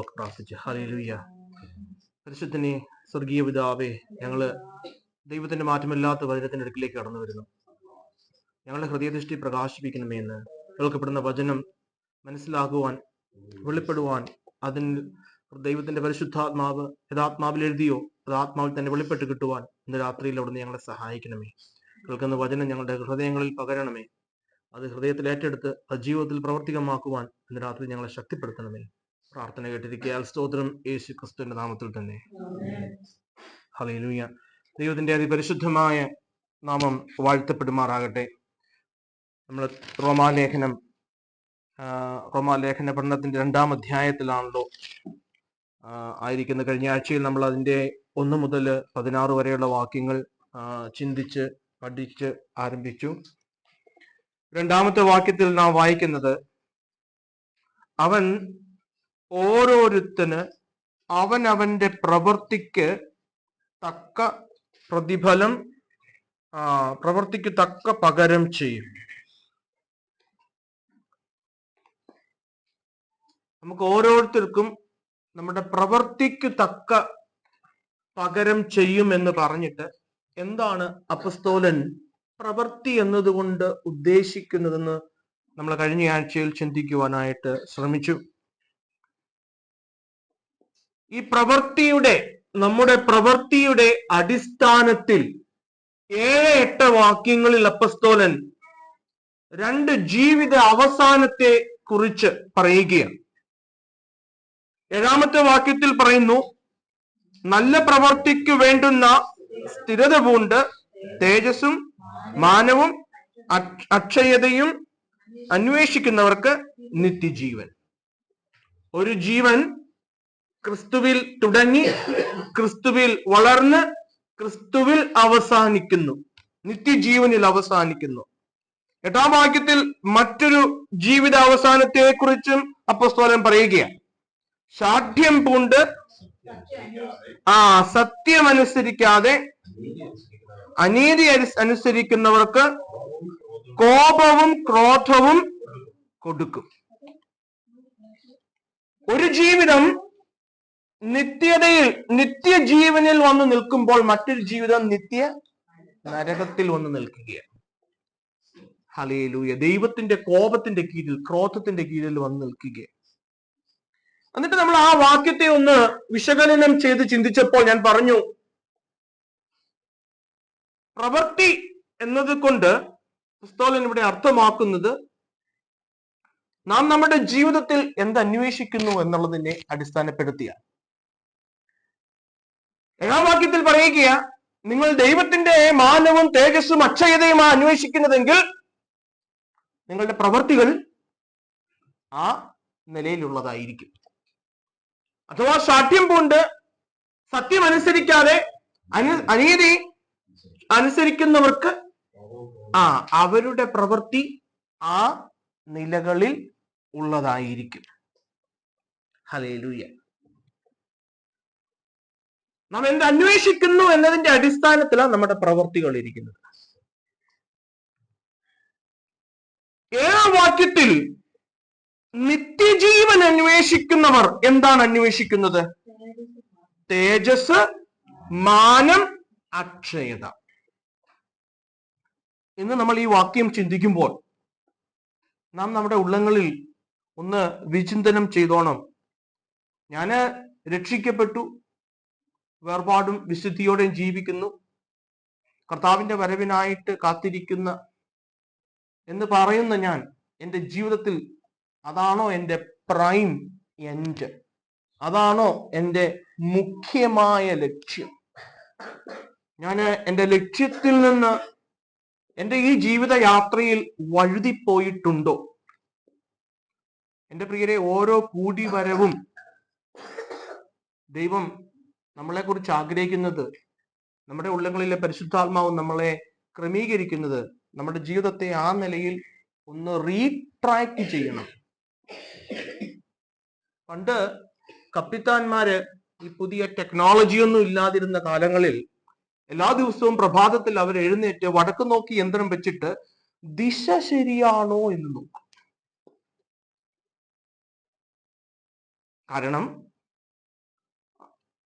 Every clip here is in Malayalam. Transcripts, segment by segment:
പ്രാർത്ഥിച്ചു. ഹല്ലേലൂയ. പരിശുദ്ധനെ സ്വർഗീയ പിതാവേ, ഞങ്ങള് ദൈവത്തിന്റെ മാറ്റമില്ലാത്ത വചനത്തിന്റെ അടുക്കിലേക്ക് കടന്നു വരുന്നു. ഞങ്ങളുടെ ഹൃദയദൃഷ്ടി പ്രകാശിപ്പിക്കണമേ എന്ന് കേൾക്കപ്പെടുന്ന വചനം മനസ്സിലാകുവാൻ, വെളിപ്പെടുവാൻ, അതിൽ ദൈവത്തിന്റെ പരിശുദ്ധാത്മാവ് യഥാത്മാവിൽ എഴുതിയോ അത് ആത്മാവിൽ തന്നെ വെളിപ്പെട്ട് കിട്ടുവാൻ ഇന്ന് രാത്രിയിൽ അവിടുന്ന് ഞങ്ങളെ സഹായിക്കണമേ. കേൾക്കുന്ന വചനം ഞങ്ങളുടെ ഹൃദയങ്ങളിൽ പകരണമേ. അത് ഹൃദയത്തിൽ ഏറ്റെടുത്ത് അത് ജീവിതത്തിൽ പ്രവർത്തികമാക്കുവാൻ ഇന്ന് രാത്രി ഞങ്ങളെ ശക്തിപ്പെടുത്തണമേ. പ്രാർത്ഥന കേട്ടിരിക്കുക. സ്തോത്രം യേശു ക്രിസ്തുവിന്റെ നാമത്തിൽ തന്നെ. ഹല്ലേലൂയ. ദൈവത്തിന്റെ അതിപരിശുദ്ധമായ നാമം വാഴ്ത്തപ്പെടുമാറാകട്ടെ. നമ്മൾ റോമാലേഖന പഠനത്തിന്റെ 2-ാം അധ്യായത്തിലാണല്ലോ ആയിരിക്കുന്നത്. കഴിഞ്ഞ ആഴ്ചയിൽ നമ്മൾ അതിന്റെ 1 മുതൽ 16 വരെയുള്ള വാക്യങ്ങൾ ചിന്തിച്ച് പഠിച്ച് ആരംഭിച്ചു. 2-ാമത്തെ വാക്യത്തിൽ നാം വായിക്കുന്നത്, അവൻ ഓരോരുത്തന് അവനവന്റെ പ്രവൃത്തിക്ക് തക്ക പ്രതിഫലം, പ്രവൃത്തിക്ക് തക്ക പകരം ചെയ്യും. നമുക്ക് ഓരോരുത്തർക്കും നമ്മുടെ പ്രവൃത്തിക്ക് തക്ക പകരം ചെയ്യും എന്ന് പറഞ്ഞിട്ട് എന്താണ് അപ്പസ്തോലൻ പ്രവൃത്തി എന്നതുകൊണ്ട് ഉദ്ദേശിക്കുന്നതെന്ന് നമ്മൾ കഴിഞ്ഞ ആഴ്ചയിൽ ചിന്തിക്കുവാനായിട്ട് ശ്രമിച്ചു. ഈ നമ്മുടെ പ്രവൃത്തിയുടെ അടിസ്ഥാനത്തിൽ 7-8 വാക്യങ്ങളിൽ അപ്പസ്തോലൻ 2 ജീവിത അവസാനത്തെ കുറിച്ച് പറയുകയാണ്. 7-ാമത്തെ വാക്യത്തിൽ പറയുന്നു, നല്ല പ്രവൃത്തിക്ക് വേണ്ടുന്ന സ്ഥിരത പൂണ്ട് തേജസ്സും മാനവും അക്ഷയതയും അന്വേഷിക്കുന്നവർക്ക് നിത്യജീവൻ. ഒരു ജീവൻ ക്രിസ്തുവിൽ തുടങ്ങി, ക്രിസ്തുവിൽ വളർന്ന്, ക്രിസ്തുവിൽ അവസാനിക്കുന്നു, നിത്യജീവനിൽ അവസാനിക്കുന്നു. 8-ാം വാക്യത്തിൽ മറ്റൊരു ജീവിത അവസാനത്തെ കുറിച്ചും അപ്പോസ്തലൻ പറയുകയാണ്. ശാഠ്യം പൂണ്ട് സത്യമനുസരിക്കാതെ അനീതി അനുസരിക്കുന്നവർക്ക് കോപവും ക്രോധവും കൊടുക്കും. ഒരു ജീവിതം നിത്യജീവനിൽ വന്നു നിൽക്കുമ്പോൾ മറ്റൊരു ജീവിതം നിത്യ നരകത്തിൽ വന്നു നിൽക്കുകയാണ്. ഹല്ലേലൂയ. ദൈവത്തിന്റെ കോപത്തിന്റെ കീഴിൽ, ക്രോധത്തിന്റെ കീഴിൽ വന്നു നിൽക്കുകയാണ്. എന്നിട്ട് നമ്മൾ ആ വാക്യത്തെ ഒന്ന് വിശകലനം ചെയ്ത് ചിന്തിച്ചപ്പോൾ ഞാൻ പറഞ്ഞു, പ്രവൃത്തി എന്നത് കൊണ്ട് അപ്പോസ്തലൻ ഇവിടെ അർത്ഥമാക്കുന്നത് നാം നമ്മുടെ ജീവിതത്തിൽ എന്തന്വേഷിക്കുന്നു എന്നുള്ളതിനെ അടിസ്ഥാനപ്പെടുത്തിയാണ്. 7-ാം വാക്യത്തിൽ പറയുക, നിങ്ങൾ ദൈവത്തിന്റെ മാനവും തേജസ്സും അക്ഷയതയുമാണ് അന്വേഷിക്കുന്നതെങ്കിൽ നിങ്ങളുടെ പ്രവൃത്തികൾ ആ നിലയിലുള്ളതായിരിക്കും. അഥവാ ശാഠ്യം പൂണ്ട് സത്യം അനുസരിക്കാതെ അനീതി അനുസരിക്കുന്നവർക്ക് അവരുടെ പ്രവൃത്തി ആ നിലകളിൽ ഉള്ളതായിരിക്കും. ഹല്ലേലൂയ. നാം എന്ത് അന്വേഷിക്കുന്നു എന്നതിന്റെ അടിസ്ഥാനത്തിലാണ് നമ്മുടെ പ്രവൃത്തികൾ ഇരിക്കുന്നത്. 7-ാം വാക്യത്തിൽ നിത്യജീവൻ അന്വേഷിക്കുന്നവർ എന്താണ് അന്വേഷിക്കുന്നത്? തേജസ്, മാനം, അക്ഷയത. ഇന്ന് നമ്മൾ ഈ വാക്യം ചിന്തിക്കുമ്പോൾ നാം നമ്മുടെ ഉള്ളങ്ങളിൽ ഒന്ന് വിചിന്തനം ചെയ്തോണം. ഞാന് രക്ഷിക്കപ്പെട്ടു, വേർപാടും വിശുദ്ധിയോടെയും ജീവിക്കുന്നു, കർത്താവിന്റെ വരവിനായിട്ട് കാത്തിരിക്കുന്ന എന്ന് പറയുന്ന ഞാൻ എൻ്റെ ജീവിതത്തിൽ അതാണോ എൻ്റെ പ്രൈം എൻഡ്? അതാണോ എൻ്റെ മുഖ്യമായ ലക്ഷ്യം? ഞാൻ എൻ്റെ ലക്ഷ്യത്തിൽ നിന്ന് എൻ്റെ ഈ ജീവിത യാത്രയിൽ വഴുതിപ്പോയിട്ടുണ്ടോ? എൻ്റെ പ്രിയരെ, ഓരോ കൂടിവരവും ദൈവം നമ്മളെ കുറിച്ച് ആഗ്രഹിക്കുന്നത്, നമ്മുടെ ഉള്ളങ്ങളിലെ പരിശുദ്ധാത്മാവ് നമ്മളെ ക്രമീകരിക്കുന്നത് നമ്മുടെ ജീവിതത്തെ ആ നിലയിൽ ഒന്ന് റീട്രാക്ട് ചെയ്യണം. പണ്ട് കപ്പിത്താന്മാര് ഈ പുതിയ ടെക്നോളജി ഒന്നും ഇല്ലാതിരുന്ന കാലങ്ങളിൽ എല്ലാ ദിവസവും പ്രഭാതത്തിൽ അവർ എഴുന്നേറ്റ് വടക്ക് നോക്കി യന്ത്രം വെച്ചിട്ട് ദിശ ശരിയാണോ എന്ന് നോക്കും. കാരണം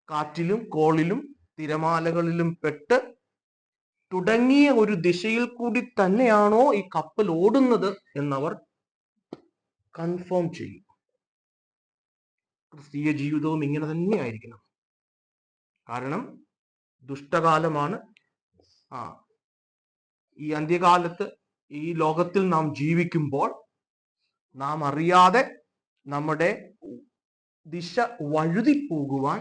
കാറ്റിലും കോളിലും തിരമാലകളിലും പെട്ട് തുടങ്ങിയ ഒരു ദിശയിൽ കൂടി തന്നെയാണോ ഈ കപ്പൽ ഓടുന്നത് എന്നവർ കൺഫേം ചെയ്യും. ക്രിസ്തീയ ജീവിതവും ഇങ്ങനെ തന്നെ ആയിരിക്കണം. കാരണം ദുഷ്ടകാലമാണ്. ഈ അന്ത്യകാലത്ത് ഈ ലോകത്തിൽ നാം ജീവിക്കുമ്പോൾ നാം അറിയാതെ നമ്മുടെ ദിശ വഴുതി പോകുവാൻ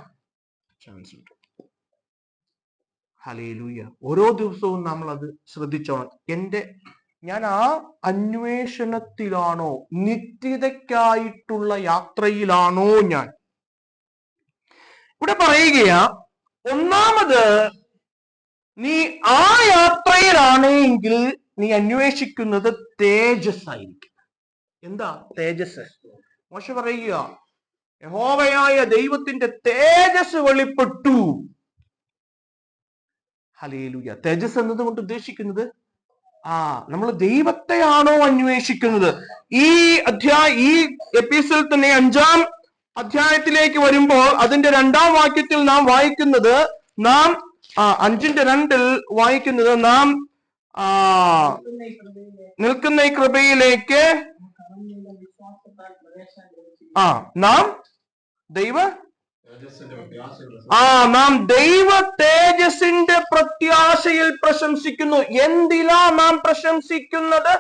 ചാൻസ് ഉണ്ട്. ഹല്ലേലൂയ. ഓരോ ദിവസവും നമ്മൾ അത് ശ്രദ്ധിച്ചോണം. ഞാൻ ആ അന്വേഷണത്തിലാണോ, നിത്യതയ്ക്കായിട്ടുള്ള യാത്രയിലാണോ ഞാൻ? ഇവിടെ പറയുകയാ, ഒന്നാമത് നീ ആ യാത്രയിലാണെങ്കിൽ നീ അന്വേഷിക്കുന്നത് തേജസ് ആയിരിക്കും. എന്താ തേജസ്? മോശെ പറയുക, യഹോവയായ ദൈവത്തിന്റെ തേജസ് വെളിപ്പെട്ടു. ഹല്ലേലൂയ. തേജസ് എന്നതുകൊണ്ട് ഉദ്ദേശിക്കുന്നത് നമ്മൾ ദൈവത്തെയാണോ അന്വേഷിക്കുന്നത്? ഈ എപ്പിസോഡിൽ തന്നെ 5-ാം അധ്യായത്തിലേക്ക് വരുമ്പോൾ അതിന്റെ 2-ാം വാക്യത്തിൽ നാം വായിക്കുന്നത്, 5:2 വായിക്കുന്നത്, നാം നിൽക്കുന്ന ഈ കൃപയിലേക്ക് നാം ദൈവ തേജസ്സിന്റെ പ്രത്യാശയിൽ പ്രശംസിക്കുന്നു. എന്തിലാ നാം പ്രശംസിക്കുന്നത്?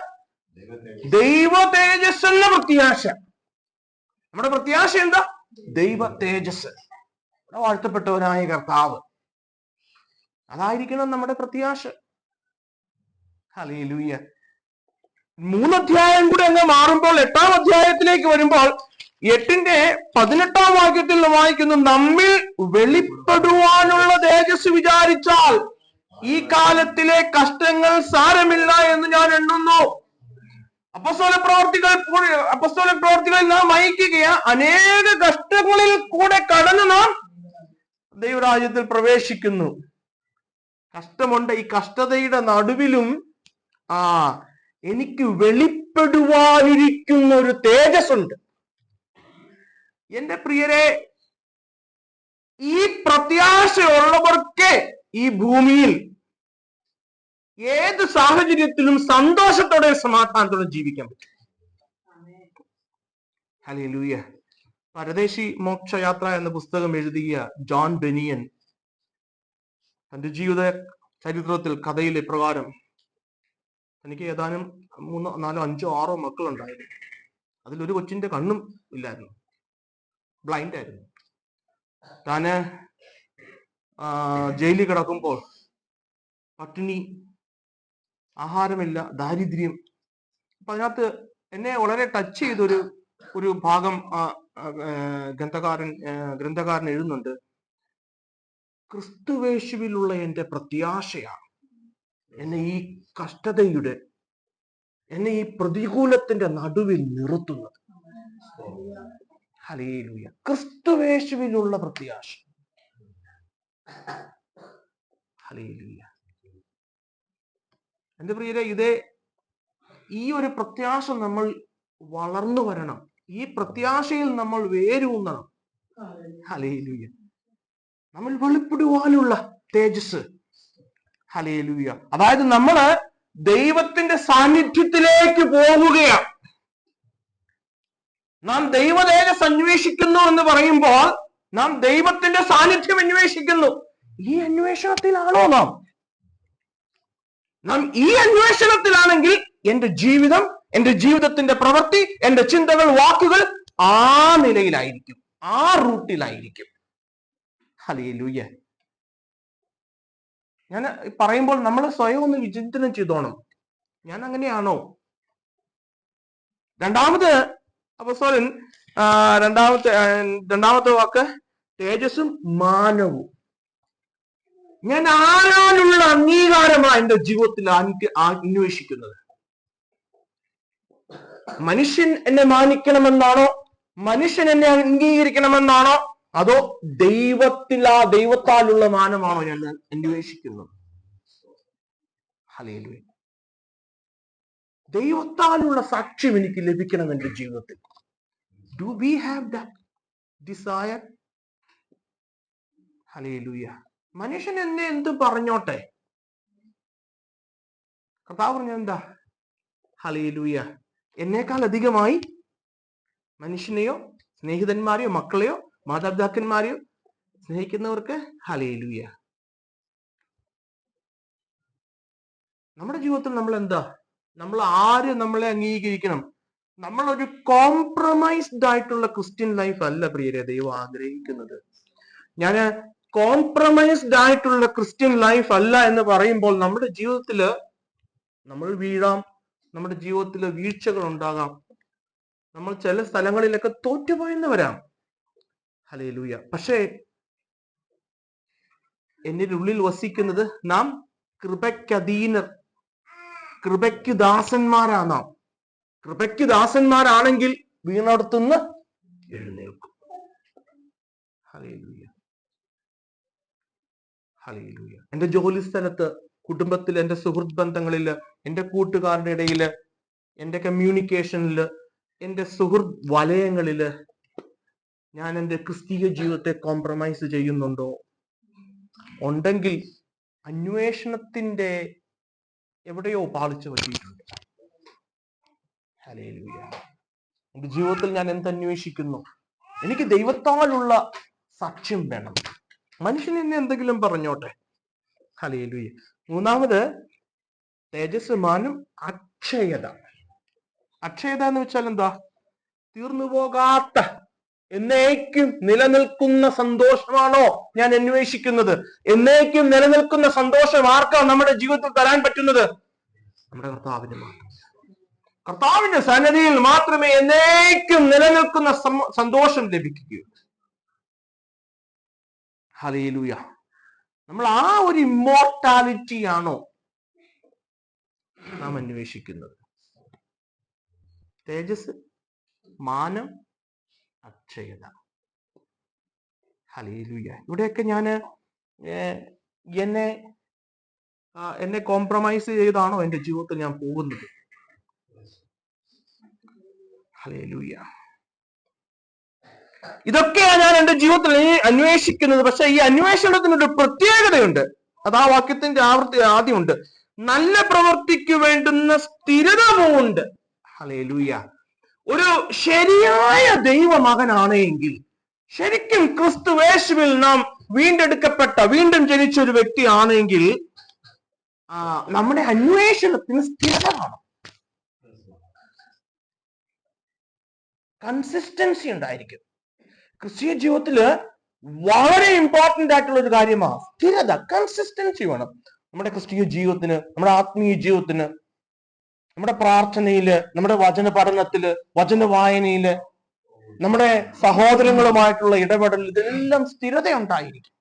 ദൈവ തേജസ് എന്ന പ്രത്യാശ. നമ്മുടെ പ്രത്യാശ എന്താ? ദൈവ തേജസ്. വാഴ്ത്തപ്പെട്ടവനായ കർത്താവ്, അതായിരിക്കണം നമ്മുടെ പ്രത്യാശ. ഹല്ലേലൂയ. 3 അധ്യായം കൂടെ അങ്ങ് മാറുമ്പോൾ 8-ാം അധ്യായത്തിലേക്ക് വരുമ്പോൾ 8-ന്റെ 18-ാം വാക്യത്തിൽ വായിക്കുന്നു, നമ്മിൽ വെളിപ്പെടുവാനുള്ള തേജസ് വിചാരിച്ചാൽ ഈ കാലത്തിലെ കഷ്ടങ്ങൾ സാരമില്ല എന്ന് ഞാൻ എണ്ണുന്നു. അപ്പോസ്തല പ്രവർത്തികൾ നാം വായിക്കുകയാ, അനേക കഷ്ടങ്ങളിൽ കൂടെ കടന്ന് നാം ദൈവരാജ്യത്തിൽ പ്രവേശിക്കുന്നു. കഷ്ടമുണ്ട്. ഈ കഷ്ടതയുടെ നടുവിലും എനിക്ക് വെളിപ്പെടുവാനിരിക്കുന്ന ഒരു തേജസ് ഉണ്ട്. എന്റെ പ്രിയരെ, ഈ പ്രത്യാശയുള്ളവർക്ക് ഈ ഭൂമിയിൽ ഏത് സാഹചര്യത്തിലും സന്തോഷത്തോടെ സമാധാനത്തോടെ ജീവിക്കാൻ പറ്റും. ഹല്ലേലൂയ. പരദേശി മോക്ഷയാത്ര എന്ന പുസ്തകം എഴുതിയ ജോൺ ബെനിയൻ തന്റെ ജീവിത ചരിത്രത്തിൽ കഥയിലെ പ്രകാരം, എനിക്ക് ഏതാനും 3, 4, 5, 6 മക്കളുണ്ടായിരുന്നു. അതിലൊരു കൊച്ചിന്റെ കണ്ണും ഇല്ലായിരുന്നു, ബ്ലൈൻഡ് ആയിരുന്നു. താന് ജയിലിൽ കിടക്കുമ്പോൾ പട്ടിണി, ആഹാരമില്ല, ദാരിദ്ര്യം. അപ്പൊ അതിനകത്ത് എന്നെ വളരെ ടച്ച് ചെയ്തൊരു ഭാഗം ഗ്രന്ഥകാരൻ എഴുതുന്നുണ്ട്. ക്രിസ്തുവേശുവിലുള്ള എന്റെ പ്രത്യാശയാണ് എന്നെ ഈ കഷ്ടതയുടെ, എന്നെ ഈ പ്രതികൂലത്തിന്റെ നടുവിൽ നിർത്തുന്നത്. ഹല്ലേലൂയ. ക്രിസ്തുവേശുവിലുള്ള പ്രത്യാശ. ഹല്ലേലൂയ. എന്റെ പ്രിയരെ, ഈ ഒരു പ്രത്യാശ നമ്മൾ വളർന്നു വരണം. ഈ പ്രത്യാശയിൽ നമ്മൾ വേരൂന്നണം. ഹല്ലേലൂയ. നമ്മൾ വെളിപ്പെടുവാനുള്ള തേജസ്. ഹല്ലേലൂയ. അതായത് നമ്മള് ദൈവത്തിന്റെ സാന്നിധ്യത്തിലേക്ക് പോവുകയാണ്. നാം ദൈവ തേജസ് അന്വേഷിക്കുന്നു എന്ന് പറയുമ്പോൾ നാം ദൈവത്തിന്റെ സാന്നിധ്യം അന്വേഷിക്കുന്നു. ഈ അന്വേഷണത്തിലാണോ നാം ഈ അന്വേഷണത്തിലാണെങ്കിൽ എന്റെ ജീവിതം, എന്റെ ജീവിതത്തിന്റെ പ്രവൃത്തി, എന്റെ ചിന്തകൾ, വാക്കുകൾ ആ നിലയിലായിരിക്കും, ആ റൂട്ടിലായിരിക്കും. ഹല്ലേലൂയ. ഞാൻ പറയുമ്പോൾ നമ്മൾ സ്വയം ഒന്ന് വിചിന്തനം ചെയ്തോണം, ഞാൻ അങ്ങനെയാണോ? രണ്ടാമത് അപ്പോസ്തലൻ രണ്ടാമത്തെ വാക്ക് തേജസ്സും മാനവും. ഞാൻ ആരാനുള്ള അംഗീകാരമാണ് എന്റെ ജീവിതത്തിൽ അന്വേഷിക്കുന്നത്? മനുഷ്യൻ എന്നെ മാനിക്കണമെന്നാണോ? മനുഷ്യൻ എന്നെ അംഗീകരിക്കണമെന്നാണോ? അതോ ദൈവത്താലുള്ള മാനമാണോ ഞാൻ അന്വേഷിക്കുന്നത്? ഹല്ലേലൂയ. ദൈവത്താലുള്ള സാക്ഷ്യം എനിക്ക് ലഭിക്കണം എന്റെ ജീവിതത്തിൽ. Do we have that? Desire. Hallelujah. മനുഷ്യൻ എന്നെ എന്ത് പറഞ്ഞോട്ടെ, കർത്താവ് പറഞ്ഞ എന്താ? ഹല്ലേലൂയ. എന്നേക്കാൾ അധികമായി മനുഷ്യനെയോ സ്നേഹിതന്മാരെയോ മക്കളെയോ മാതാപിതാക്കന്മാരെയോ സ്നേഹിക്കുന്നവർക്ക് ഹല്ലേലൂയ. നമ്മുടെ ജീവിതത്തിൽ നമ്മൾ എന്താ, നമ്മൾ ആര് നമ്മളെ അംഗീകരിക്കണം? നമ്മളൊരു കോംപ്രമൈസ്ഡ് ആയിട്ടുള്ള ക്രിസ്ത്യൻ ലൈഫ് അല്ല പ്രിയരെ ദൈവം ആഗ്രഹിക്കുന്നത്. ഞാൻ കോംപ്രമൈസ്ഡ് ആയിട്ടുള്ള ക്രിസ്ത്യൻ ലൈഫ് അല്ല എന്ന് പറയുമ്പോൾ നമ്മുടെ ജീവിതത്തിൽ നമ്മൾ വീഴാം, നമ്മുടെ ജീവിതത്തിൽ വീഴ്ചകൾ ഉണ്ടാകാം, നമ്മൾ ചില സ്ഥലങ്ങളിലൊക്കെ തോറ്റുപോയെന്ന് വരാം. ഹല്ലേലൂയ. പക്ഷേ എന്നിന്റെ ഉള്ളിൽ വസിക്കുന്നത് നാം കൃപയ്ക്കധീനർ, കൃപയ്ക്ക് ദാസന്മാരാ നാം. കൃപയ്ക്ക് ദാസന്മാരാണെങ്കിൽ വീണടത്തുനിന്ന് എഴുന്നേൽക്കും. ഹല്ലേലൂയ. ഹല്ലേലൂയ. എന്റെ ജോലി സ്ഥലത്ത്, കുടുംബത്തിൽ, എന്റെ സുഹൃത്ത് ബന്ധങ്ങളില്, എന്റെ കൂട്ടുകാരുടെ ഇടയില്, എന്റെ കമ്മ്യൂണിക്കേഷനില്, എന്റെ സുഹൃത്ത് വലയങ്ങളില് ഞാൻ എന്റെ ക്രിസ്തീയ ജീവിതത്തെ കോംപ്രമൈസ് ചെയ്യുന്നുണ്ടോ? ഉണ്ടെങ്കിൽ അന്വേഷണത്തിന്റെ എവിടെയോ പാളിച്ചു പറ്റിയിട്ടുണ്ട്. ഹല്ലേലൂയ. എന്റെ ജീവിതത്തിൽ ഞാൻ എന്തന്വേഷിക്കുന്നു? എനിക്ക് ദൈവത്താലുള്ള സാക്ഷ്യം വേണം. മനുഷ്യൻ എന്നെ എന്തെങ്കിലും പറഞ്ഞോട്ടെ. ഹല്ലേലൂയ. മൂന്നാമത് തേജസ്, മാനം, അക്ഷയത. അക്ഷയത എന്ന് വെച്ചാൽ എന്താ? തീർന്നു പോകാത്ത എന്നേക്കും നിലനിൽക്കുന്ന സന്തോഷമാണോ ഞാൻ അന്വേഷിക്കുന്നത്? എന്നേക്കും നിലനിൽക്കുന്ന സന്തോഷം ആർക്കാ നമ്മുടെ ജീവിതത്തിൽ തരാൻ പറ്റുന്നത്? നമ്മുടെ കർത്താവിന് മാത്രം. കർത്താവിന്റെ സന്നിധിയിൽ മാത്രമേ എന്നേക്കും നിലനിൽക്കുന്ന സന്തോഷം ലഭിക്കുകയുള്ളൂ. ഹല്ലേലൂയ. നമ്മൾ ആ ഒരു ഇമ്മോർട്ടാലിറ്റി ആണോ നാം അന്വേഷിക്കുന്നത്? തേജസ്, മാനം, അക്ഷയത. ഹല്ലേലൂയ. ഇവിടെയൊക്കെ ഞാൻ എന്നെ കോംപ്രമൈസ് ചെയ്താണോ എന്റെ ജീവിതത്തിൽ ഞാൻ പോകുന്നത്? ഹല്ലേലൂയ. ഇതൊക്കെയാണ് ഞാൻ എന്റെ ജീവിതത്തിൽ അന്വേഷിക്കുന്നത്. പക്ഷെ ഈ അന്വേഷണത്തിനൊരു പ്രത്യേകതയുണ്ട്. അത് ആ വാക്യത്തിന്റെ ആദ്യമുണ്ട്. നല്ല പ്രവൃത്തിക്ക് വേണ്ടുന്ന സ്ഥിരതമുണ്ട്. ഹല്ലേലൂയ. ഒരു ശരിയായ ദൈവമകനാണ് എങ്കിൽ, ശരിക്കും ക്രിസ്തുവേശുവിൽ നാം വീണ്ടും ജനിച്ച ഒരു വ്യക്തിയാണെങ്കിൽ നമ്മുടെ അന്വേഷണത്തിന് സ്ഥിരത കാണും, കൺസിസ്റ്റൻസി ഉണ്ടായിരിക്കും. ക്രിസ്തീയ ജീവിതത്തില് വളരെ ഇമ്പോർട്ടന്റ് ആയിട്ടുള്ള ഒരു കാര്യമാണ് സ്ഥിരത, കൺസിസ്റ്റൻസി വേണം. നമ്മുടെ ക്രിസ്തീയ ജീവിതത്തിന്, നമ്മുടെ ആത്മീയ ജീവിതത്തിന്, നമ്മുടെ പ്രാർത്ഥനയില്, നമ്മുടെ വചന പഠനത്തില്, വചന വായനയില്, നമ്മുടെ സഹോദരങ്ങളുമായിട്ടുള്ള ഇടപെടൽ, ഇതെല്ലാം സ്ഥിരത ഉണ്ടായിരിക്കും.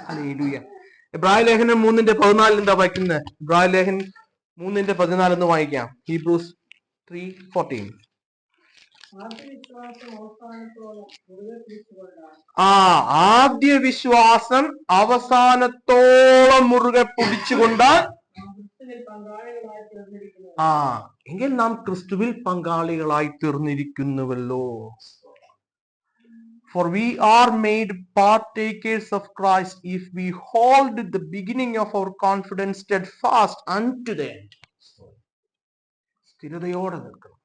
ഹല്ലേലൂയ. എബ്രായ ലേഖനം 3:14 എന്താ വായിക്കുന്നത്? എബ്രായ ലേഖനം 3:14 എന്ന് വായിക്കാം. ഹീബ്രൂസ് 3:14. ആദ്യ വിശ്വാസം അവസാനത്തോളം മുറുകെ പിടിച്ചുകൊണ്ടാൽ എങ്കിൽ നാം ക്രിസ്തുവിൽ പങ്കാളികളായി തീർന്നിരിക്കുന്നുവല്ലോ. For we are made partakers of Christ if we hold the beginning of our confidence steadfast unto the end. സ്ഥിരതയോടെ നിൽക്കണം.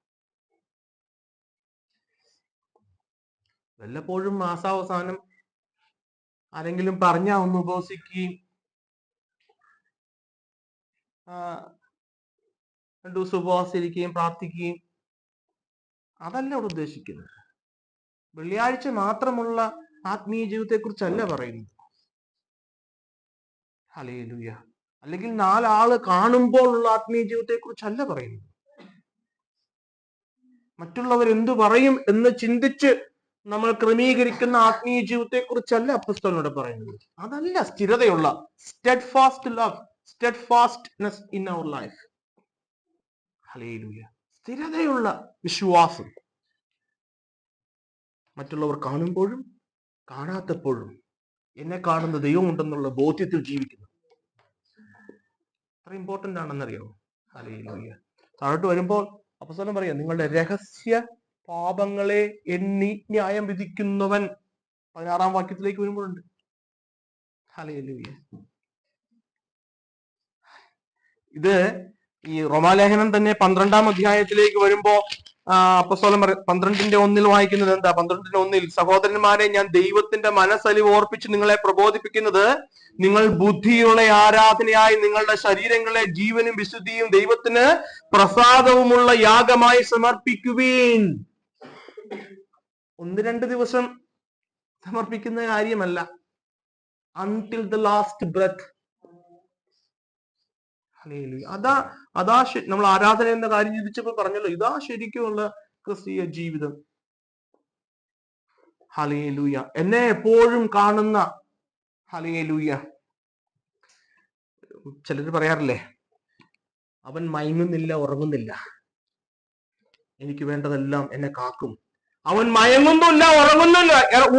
വല്ലപ്പോഴും മാസാവസാനം ആരെങ്കിലും പറഞ്ഞാ ഒന്ന് ഉപവസിക്കുകയും 2 ദിവസം ഉപവാസിരിക്കുകയും പ്രാർത്ഥിക്കുകയും അതല്ല ഇവിടെ ഉദ്ദേശിക്കുന്നത്. വെള്ളിയാഴ്ച മാത്രമുള്ള ആത്മീയ ജീവിതത്തെ കുറിച്ചല്ല പറയുന്നത്. ഹല്ലേലൂയ. അല്ലെങ്കിൽ 4 ആള് കാണുമ്പോൾ ഉള്ള ആത്മീയ ജീവിതത്തെ കുറിച്ചല്ല പറയുന്നത്. മറ്റുള്ളവർ എന്തു പറയും എന്ന് ചിന്തിച്ച് നമ്മൾ ക്രമീകരിക്കുന്ന ആത്മീയ ജീവിതത്തെ കുറിച്ചല്ല അപ്പോസ്തലനോട് പറയുന്നത്. അതല്ല സ്ഥിരതയുള്ള, steadfast love, steadfastness in our life. Hallelujah. സ്ഥിരതയുള്ള വിശ്വാസം. മറ്റുള്ളവർ കാണുമ്പോഴും കാണാത്തപ്പോഴും എന്നെ കാണുന്ന ദൈവം ഉണ്ടെന്നുള്ള ബോധ്യത്തിൽ ജീവിക്കുന്നു. അത്ര ഇമ്പോർട്ടന്റ് ആണെന്നറിയോ? ഹല്ലേലൂയ. താഴോട്ട് വരുമ്പോൾ അപ്പോസ്തലൻ പറയാം, നിങ്ങളുടെ രഹസ്യ പാപങ്ങളെ എണ്ണി ന്യായം വിധിക്കുന്നവൻ. 16 വാക്യത്തിലേക്ക് വരുമ്പോഴുണ്ട്. ഹല്ലേലൂയ. ഇത് ഈ റോമാലേഖനം തന്നെ 12 അധ്യായത്തിലേക്ക് വരുമ്പോ അപ്പോസ്തലൻ 12:1 വായിക്കുന്നത് എന്താ? 12:1 സഹോദരന്മാരെ, ഞാൻ ദൈവത്തിന്റെ മനസ്സലിവ് ഓർപ്പിച്ച് നിങ്ങളെ പ്രബോധിപ്പിക്കുന്നത്, നിങ്ങൾ ബുദ്ധിയുള്ള ആരാധനയായി നിങ്ങളുടെ ശരീരങ്ങളെ ജീവനും വിശുദ്ധിയും ദൈവത്തിന് പ്രസാദവുമുള്ള യാഗമായി സമർപ്പിക്കുവീൻ. 1-2 ദിവസം സമർപ്പിക്കുന്ന കാര്യമല്ല. until the last breath. അതാ നമ്മൾ ആരാധന എന്ന കാര്യം ചിന്തിച്ചപ്പോൾ പറഞ്ഞല്ലോ, ഇതാ ശരിക്കുമുള്ള ക്രിസ്തീയ ജീവിതം. ഹല്ലേലൂയ. എന്നെ എപ്പോഴും കാണുന്ന, ഹല്ലേലൂയ. ചിലര് പറയാറില്ലേ, അവൻ മയങ്ങുന്നില്ല, ഉറങ്ങുന്നില്ല, എനിക്ക് വേണ്ടതെല്ലാം എന്നെ കാക്കും. അവൻ മയങ്ങുന്നില്ല,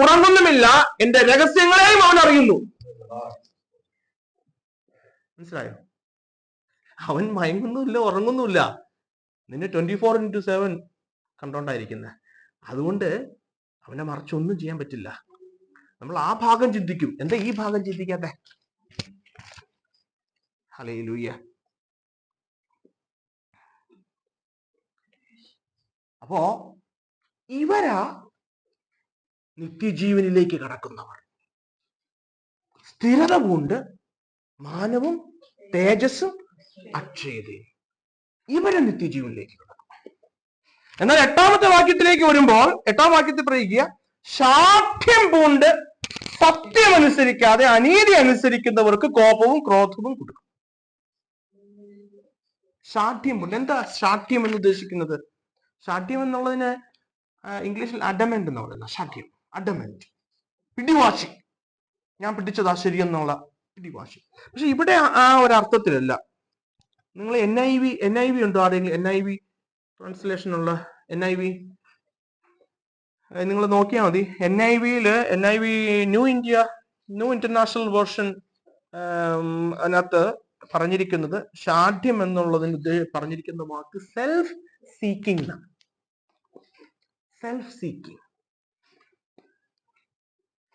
ഉറങ്ങുന്നുമില്ല, എന്റെ രഹസ്യങ്ങളെയും അവൻ അറിയുന്നു. മനസ്സിലായോ? അവൻ മയങ്ങുന്നില്ല, ഉറങ്ങുന്നില്ല, നിന്നെ 24/7 കണ്ടോണ്ടായിരിക്കുന്നത്. അതുകൊണ്ട് അവനെ മറിച്ചൊന്നും ചെയ്യാൻ പറ്റില്ല. നമ്മൾ ആ ഭാഗം ചിന്തിക്കും. എന്താ ഈ ഭാഗം ചിന്തിക്കാത്തെ? ഹല്ലേലൂയ. അപ്പോ ഇവരാ നിത്യജീവനിലേക്ക് കടക്കുന്നവർ. സ്ഥിരത കൊണ്ട് മാനവും തേജസ്സും അക്ഷയതയും. ഇവരെ നിത്യജീവനിലേക്ക് കടക്കും. എന്നാൽ 8-ാമത്തെ വാക്യത്തിലേക്ക് വരുമ്പോൾ 8-ാം വാക്യത്തിൽ പറയുക, ശാഠ്യം പൂണ്ട് സത്യമനുസരിക്കാതെ അനീതി അനുസരിക്കുന്നവർക്ക് കോപവും ക്രോധവും കൊടുക്കും. ശാഠ്യം പൂണ്ട്. എന്താ ശാഠ്യം എന്ന് ഉദ്ദേശിക്കുന്നത്? ശാഠ്യം എന്നുള്ളതിന് ഇംഗ്ലീഷിൽ അഡമെന്റ് എന്ന് പറയുന്ന ശാഠ്യം, അഡമെന്റ്, പിടിവാശി. ഞാൻ പിടിച്ചതാ ശരിയെന്നുള്ള പിടിവാശി. പക്ഷെ ഇവിടെ ആ ഒരു അർത്ഥത്തിലല്ല. നിങ്ങൾ NIV ഉണ്ടോ ആരെങ്കിലും? NIV ട്രാൻസ്ലേഷൻ ഉള്ള NIV നിങ്ങൾ നോക്കിയാൽ മതി. NIV ന്യൂ ഇന്റർനാഷണൽ വേർഷൻ, അതിനകത്ത് പറഞ്ഞിരിക്കുന്നത് ശാഠ്യം എന്നുള്ളതിന് പറഞ്ഞിരിക്കുന്ന വാക്ക് സെൽഫ് സീക്കിംഗ് ആണ്. Self seeking.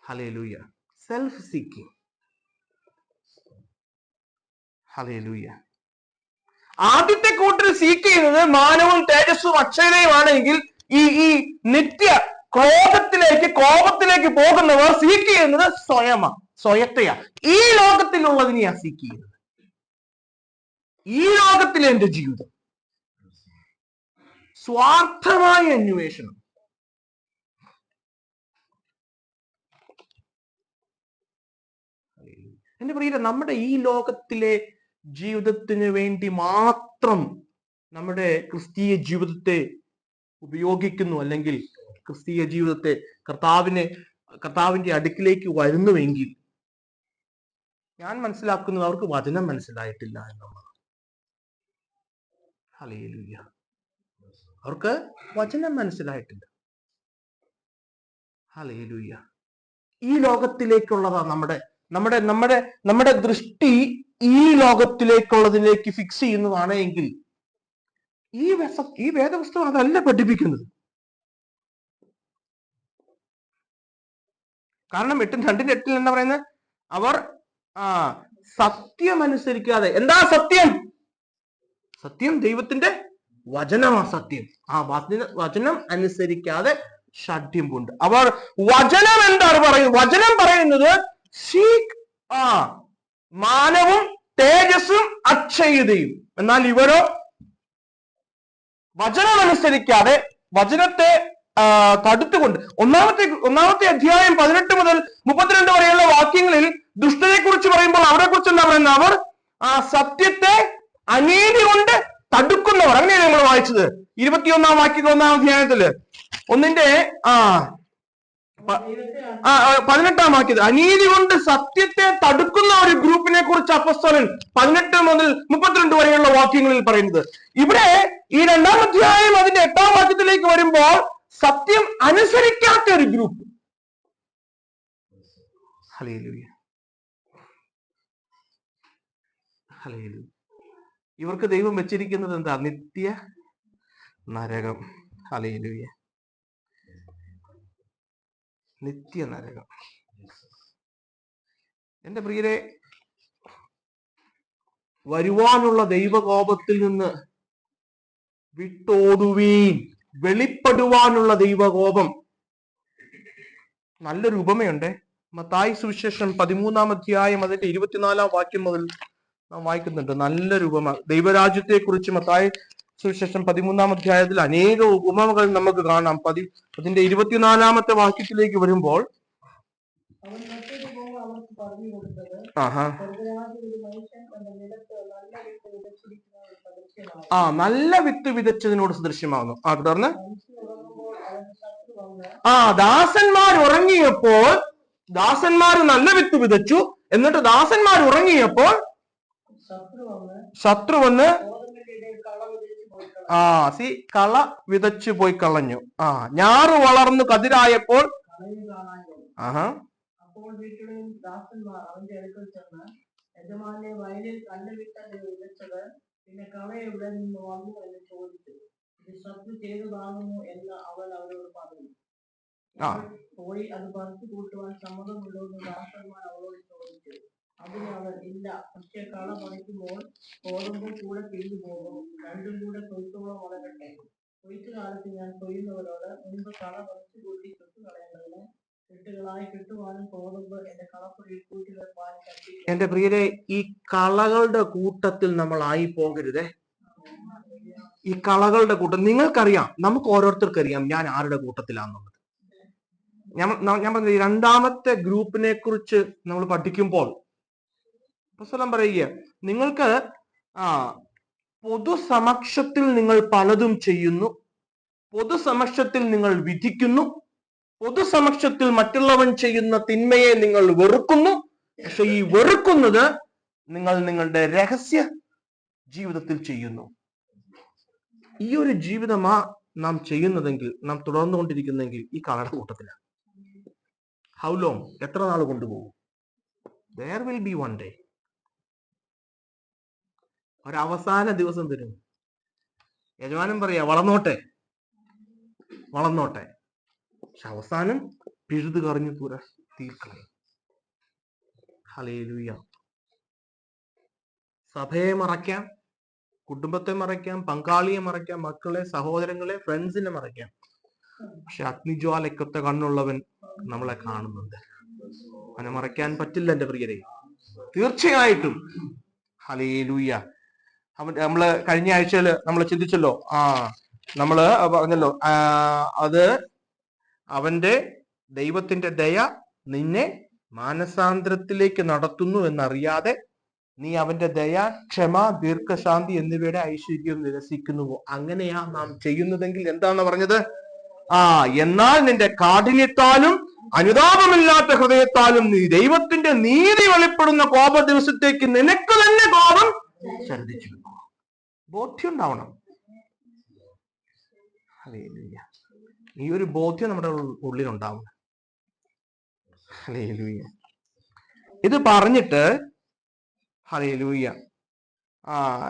Hallelujah. Self seeking. Hallelujah. ആദ്യത്തെ കൂട്ടർ സീക്ക് ചെയ്യുന്നത് മാനവും തേജസ്സും അക്ഷയതയുമാണെങ്കിൽ, ഈ നിത്യ കോപത്തിലേക്ക് പോകുന്നവർ സീക്ക് ചെയ്യുന്നത് സ്വയത്തെയാ. ഈ ലോകത്തിലുള്ളതിനെയാ സീക്ക് ചെയ്യുന്നത്. ഈ ലോകത്തിലെ എന്റെ ജീവിതം, സ്വാർത്ഥമായ അന്വേഷണം. എന്റെ പ്രിയരെ, നമ്മുടെ ഈ ലോകത്തിലെ ജീവിതത്തിന് വേണ്ടി മാത്രം നമ്മുടെ ക്രിസ്തീയ ജീവിതത്തെ ഉപയോഗിക്കുന്നു, അല്ലെങ്കിൽ ക്രിസ്തീയ ജീവിതത്തെ കർത്താവിന്റെ അടുക്കിലേക്ക് വരുന്നുവെങ്കിൽ, ഞാൻ മനസ്സിലാക്കുന്നത് അവർക്ക് വചനം മനസ്സിലായിട്ടില്ല എന്നുള്ളത്. ഹല്ലേലൂയ. അവർക്ക് വചനം മനസ്സിലായിട്ടില്ല. ഹല്ലേലൂയ. ഈ ലോകത്തിലേക്കുള്ളതാ നമ്മുടെ ദൃഷ്ടി ഈ ലോകത്തിലേക്കുള്ളതിലേക്ക് ഫിക്സ് ചെയ്യുന്നതാണ് എങ്കിൽ, ഈ വേദപുസ്തകം അതല്ല പഠിപ്പിക്കുന്നത്. കാരണം 2:8 എന്താ പറയുന്നത്? അവർ സത്യം അനുസരിക്കാതെ. എന്താ സത്യം? സത്യം ദൈവത്തിന്റെ വചനമാ സത്യം. വചനം അനുസരിക്കാതെ ശാഠ്യം പൂണ്ട്. അവർ വചനം എന്താണ് പറയുന്നത്? വചനം പറയുന്നത് മാനവും തേജസ്സും അക്ഷയതയും. എന്നാൽ ഇവരോ വചനം അനുസരിക്കാതെ വചനത്തെ തടുത്തുകൊണ്ട്. ഒന്നാമത്തെ അധ്യായം 18 മുതൽ 32 വരെയുള്ള വാക്യങ്ങളിൽ ദുഷ്ടനെ കുറിച്ച് പറയുമ്പോൾ അവരെ കുറിച്ച് എന്താ പറയുന്നത്? അവർ സത്യത്തെ അനീതി കൊണ്ട് തടുക്കുന്നവർ. അങ്ങനെയാണ് നമ്മൾ വായിച്ചത്. 21-ാം വാക്യം 1-ാം അധ്യായത്തില് 18-ാം വാക്യത്തിൽ അനീതി കൊണ്ട് സത്യത്തെ തടുക്കുന്ന ഒരു ഗ്രൂപ്പിനെ കുറിച്ച് അപ്പോസ്തലൻ 18 മുതൽ 32 വരെയുള്ള വാക്യങ്ങളിൽ പറയുന്നത്. ഇവിടെ ഈ 2-ാം അധ്യായം അതിന്റെ 8-ാം വാക്യത്തിലേക്ക് വരുമ്പോൾ സത്യം അനുസരിക്കാത്ത ഒരു ഗ്രൂപ്പ്. ഹല്ലേലൂയ. ഹല്ലേലൂയ. ഇവർക്ക് ദൈവം വെച്ചിരിക്കുന്നത് എന്താ? നിത്യ നരകം. ഹല്ലേലൂയ. നിത്യനരകം. എന്റെ പ്രിയരെ, വരുവാനുള്ള ദൈവകോപത്തിൽ നിന്ന് വിട്ടോടുവീൻ. വെളിപ്പെടുവാനുള്ള ദൈവകോപം. നല്ലൊരു ഉപമയുണ്ട്. മത്തായി സുവിശേഷം 13-ാം അധ്യായം അതിന്റെ 24-ാം വാക്യം മുതൽ നാം വായിക്കുന്നുണ്ട്. നല്ലൊരു ഉപമ. ദൈവരാജ്യത്തെ കുറിച്ച് മത്തായി സുവിശേഷം 13-ാം അധ്യായത്തിൽ അനേക ഉപമകൾ നമുക്ക് കാണാം. അതിന്റെ 24-ാമത്തെ വാക്യത്തിലേക്ക് വരുമ്പോൾ നല്ല വിത്ത് വിതച്ചതിനോട് സദൃശ്യമാകുന്നു. തുടർന്ന് ദാസന്മാർ ഉറങ്ങിയപ്പോൾ, ദാസന്മാർ നല്ല വിത്ത് വിതച്ചു, എന്നിട്ട് ദാസന്മാർ ഉറങ്ങിയപ്പോൾ ശത്രു വന്ന് കള വിതച്ചു പോയി കളഞ്ഞു. ഞാറ് വളർന്നു കതിരായപ്പോൾ പിന്നെ കള എവിടെ നിന്ന് വന്നു എന്ന് ചോദിച്ചു. ഇത് ശത്രു ചെയ്തതാകുന്നു എന്ന് അവൻ അവരോട് പറഞ്ഞു. പോയി അത് പറിച്ചു കൂട്ടുവാൻ സമ്മതമുണ്ടോ എന്ന് ദാസന്മാർ അവളോട് ചോദിച്ചു. അതിന് അവൻ ഇല്ല, പക്ഷെ കള പറിക്കുമ്പോൾ ഗോതമ്പും കൂടെ പിരിഞ്ഞു പോകും, രണ്ടും കൂടെ കൊയ്ത്തോളം വളരട്ടെ. കൊയ്ത്തുകാലത്ത് ഞാൻ കൊയ്യുന്നവരോട് മുൻപ് കള പറിച്ചു കൂട്ടി ചുട്ടുകളയേണ്ടതിന് കെട്ടുകളായി കിട്ടുവാനും ഗോതമ്പ് എന്റെ കളപ്പുരയിൽ കൂട്ടിവെപ്പാൻ. എന്റെ പ്രിയരെ, ഈ കളകളുടെ കൂട്ടത്തിൽ നമ്മൾ ആയി പോകരുതേ. ഈ കളകളുടെ കൂട്ടം നിങ്ങൾക്കറിയാം, നമുക്ക് ഓരോരുത്തർക്കറിയാം ഞാൻ ആരുടെ കൂട്ടത്തിലാണെന്നുള്ളത്. ഞാൻ പറഞ്ഞ രണ്ടാമത്തെ ഗ്രൂപ്പിനെ കുറിച്ച് നമ്മൾ പഠിക്കുമ്പോൾ പുസ്തകം പറയുക, നിങ്ങൾക്ക് പൊതുസമക്ഷത്തിൽ നിങ്ങൾ പലതും ചെയ്യുന്നു, പൊതുസമക്ഷത്തിൽ നിങ്ങൾ വിധിക്കുന്നു, പൊതുസമക്ഷത്തിൽ മറ്റുള്ളവൻ ചെയ്യുന്ന തിന്മയെ നിങ്ങൾ വെറുക്കുന്നു. പക്ഷെ ഈ വെറുക്കുന്നത് നിങ്ങൾ നിങ്ങളുടെ രഹസ്യ ജീവിതത്തിൽ ചെയ്യുന്നു. ഈ ഒരു ജീവിതമാ നാം ചെയ്യുന്നതെങ്കിൽ, നാം തുടർന്നുകൊണ്ടിരിക്കുന്നെങ്കിൽ ഈ കളയുടെ കൂട്ടത്തിലാണ്. How long? എത്ര നാൾ കൊണ്ടുപോകും? there will be one day. ഒരവസാന ദിവസം തരും. യജമാനൻ പറയാ വളർന്നോട്ടെ വളർന്നോട്ടെ, പക്ഷെ അവസാനം പിഴുതു കറിഞ്ഞു തീർക്കളയും. ഹല്ലേലൂയ. സഭയെ മറയ്ക്കാം, കുടുംബത്തെ മറയ്ക്കാം, പങ്കാളിയെ മറയ്ക്കാം, മക്കളെ, സഹോദരങ്ങളെ, ഫ്രണ്ട്സിനെ മറയ്ക്കാം. പക്ഷെ അഗ്നിജ്വാലയ്ക്കൊത്ത കണ്ണുള്ളവൻ നമ്മളെ കാണുന്നുണ്ട്. അവനെ മറയ്ക്കാൻ പറ്റില്ല എന്റെ പ്രിയരെ, തീർച്ചയായിട്ടും. ഹല്ലേലൂയ. നമ്മള് കഴിഞ്ഞ ആഴ്ചയില് നമ്മൾ ചിന്തിച്ചല്ലോ, നമ്മള് പറഞ്ഞല്ലോ, അത് അവന്റെ ദൈവത്തിന്റെ ദയ നിന്നെ മാനസാന്തരത്തിലേക്ക് നടത്തുന്നു എന്നറിയാതെ നീ അവന്റെ ദയ, ക്ഷമ, ദീർഘശാന്തി എന്നിവയുടെ ഐശ്വര്യം നിരസിക്കുന്നുവോ? അങ്ങനെയാ നാം ചെയ്യുന്നതെങ്കിൽ എന്താണെന്ന് പറഞ്ഞത്? എന്നാൽ നിന്റെ കാഠിന്യത്താലും അനുതാപമില്ലാത്ത ഹൃദയത്താലും നീ ദൈവത്തിന്റെ നീതി വെളിപ്പെടുന്ന കോപ ദിവസത്തേക്ക് നിനക്ക് തന്നെ കോപം ഛർദ്ദിച്ചു. ബോധ്യം ഉണ്ടാവണം. ഈ ഒരു ബോധ്യം നമ്മുടെ ഉള്ളിൽ ഉണ്ടാവണം. ഹല്ലേലൂയ. ഇത് പറഞ്ഞിട്ട് ഹല്ലേലൂയ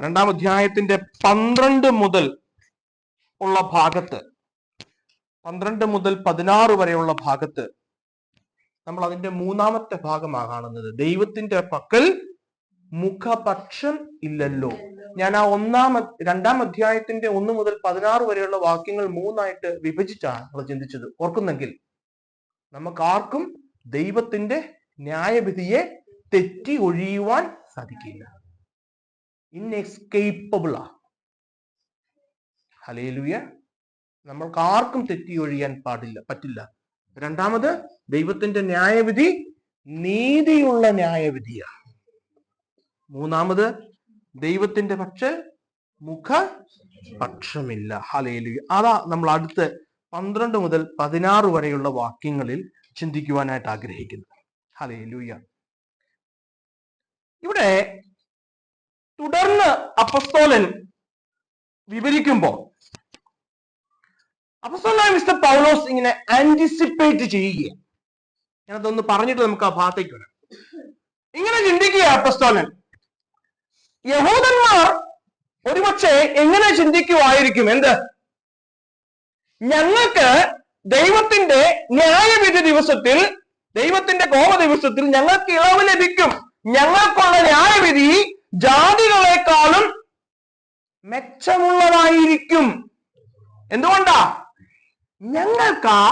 2-ാം അധ്യായത്തിന്റെ 12 മുതൽ ഉള്ള ഭാഗത്ത്, 12 മുതൽ 16 വരെയുള്ള ഭാഗത്ത് നമ്മൾ അതിന്റെ 3-ാമത്തെ ഭാഗമാണ് കാണുന്നത്. ദൈവത്തിന്റെ പക്കൽ മുഖപക്ഷം ഇല്ലല്ലോ. ഞാൻ 2-ാം അധ്യായത്തിന്റെ 1 മുതൽ 16 വരെയുള്ള വാക്യങ്ങൾ 3ആയിട്ട് വിഭജിച്ചാണ് നമ്മൾ ചിന്തിച്ചത്. ഓർക്കുന്നെങ്കിൽ നമുക്കാർക്കും ദൈവത്തിന്റെ ന്യായവിധിയെ തെറ്റി ഒഴിയുവാൻ സാധിക്കില്ല. ഇൻഎസ്കേപ്പബിളാ. ഹല്ലേലൂയ. നമ്മൾക്ക് ആർക്കും തെറ്റി ഒഴിയാൻ പറ്റില്ല. രണ്ടാമത്, ദൈവത്തിന്റെ ന്യായവിധി നീതിയുള്ള ന്യായവിധിയാണ്. മൂന്നാമത്, ദൈവത്തിന്റെ പക്ഷെ മുഖപക്ഷമില്ല. ഹല്ലേലൂയ. അതാ നമ്മൾ അടുത്ത 12 മുതൽ 16 വരെയുള്ള വാക്യങ്ങളിൽ ചിന്തിക്കുവാനായിട്ട് ആഗ്രഹിക്കുന്നത്. ഹല്ലേലൂയ. ഇവിടെ തുടർന്ന് അപ്പസ്തോലൻ വിവരിക്കുമ്പോൾ അപ്പസ്തോലനായ മിസ്റ്റർ പൗലോസ് ഇങ്ങനെ ആന്റിസിപ്പേറ്റ് ചെയ്യുകയാണ്. ഞാനതൊന്ന് പറഞ്ഞിട്ട് നമുക്ക് ആ ഭാഗത്തേക്ക് വരാം. ഇങ്ങനെ ചിന്തിക്കുക അപ്പസ്തോലൻ, യഹൂദന്മാർ ഒരുപക്ഷെ എങ്ങനെ ചിന്തിക്കുമായിരിക്കും? എന്ത്? ഞങ്ങൾക്ക് ദൈവത്തിന്റെ ന്യായവിധി ദിവസത്തിൽ, ദൈവത്തിന്റെ കോപ ദിവസത്തിൽ ഞങ്ങൾക്ക് ഇളവ് ലഭിക്കും. ഞങ്ങൾക്കുള്ള ന്യായവിധി ജാതികളെക്കാളും മെച്ചമുള്ളതായിരിക്കും. എന്തുകൊണ്ടാ? ഞങ്ങൾക്ക് ആ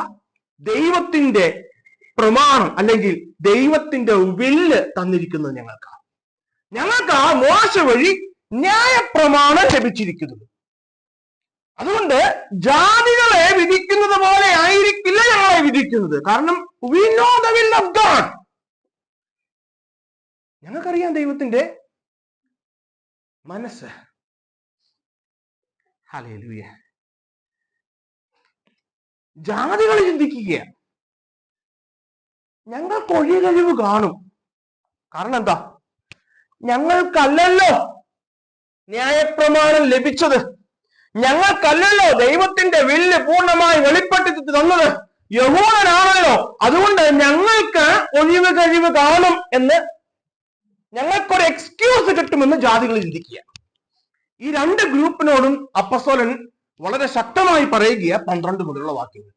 ദൈവത്തിന്റെ പ്രമാണം അല്ലെങ്കിൽ ദൈവത്തിന്റെ വില്ല് തന്നിരിക്കുന്നത് ഞങ്ങൾക്ക് ആ മോശ വഴി ന്യായപ്രമാണം ലഭിച്ചിരിക്കുന്നത്. അതുകൊണ്ട് ജാതികളെ വിധിക്കുന്നത് പോലെ ആയിരിക്കില്ല ഞങ്ങളെ വിധിക്കുന്നത്. കാരണം we know the will of God. ഞങ്ങൾക്കറിയാം ദൈവത്തിന്റെ മനസ്സ്. ഹല്ലേലൂയ. ജാതികളെ ചിന്തിക്കുക, ഞങ്ങൾക്ക് ഒഴികഴിവ് കാണും. കാരണം എന്താ? ഞങ്ങൾക്കല്ലല്ലോ ന്യായപ്രമാണം ലഭിച്ചത്, ഞങ്ങൾക്കല്ലല്ലോ ദൈവത്തിന്റെ വില്ല് പൂർണ്ണമായി വെളിപ്പെടുത്തി തന്നത്, യഹൂദനാണല്ലോ. അതുകൊണ്ട് ഞങ്ങൾക്ക് ഒഴിവ് കഴിവ് കാണും എന്ന്, ഞങ്ങൾക്കൊരു എക്സ്ക്യൂസ് കിട്ടുമെന്ന് ജാതികൾ ചിന്തിക്കുക. ഈ രണ്ട് ഗ്രൂപ്പിനോടും അപ്പസ്തോലൻ വളരെ ശക്തമായി പറയുക 12 മുതലുള്ള വാക്യങ്ങൾ.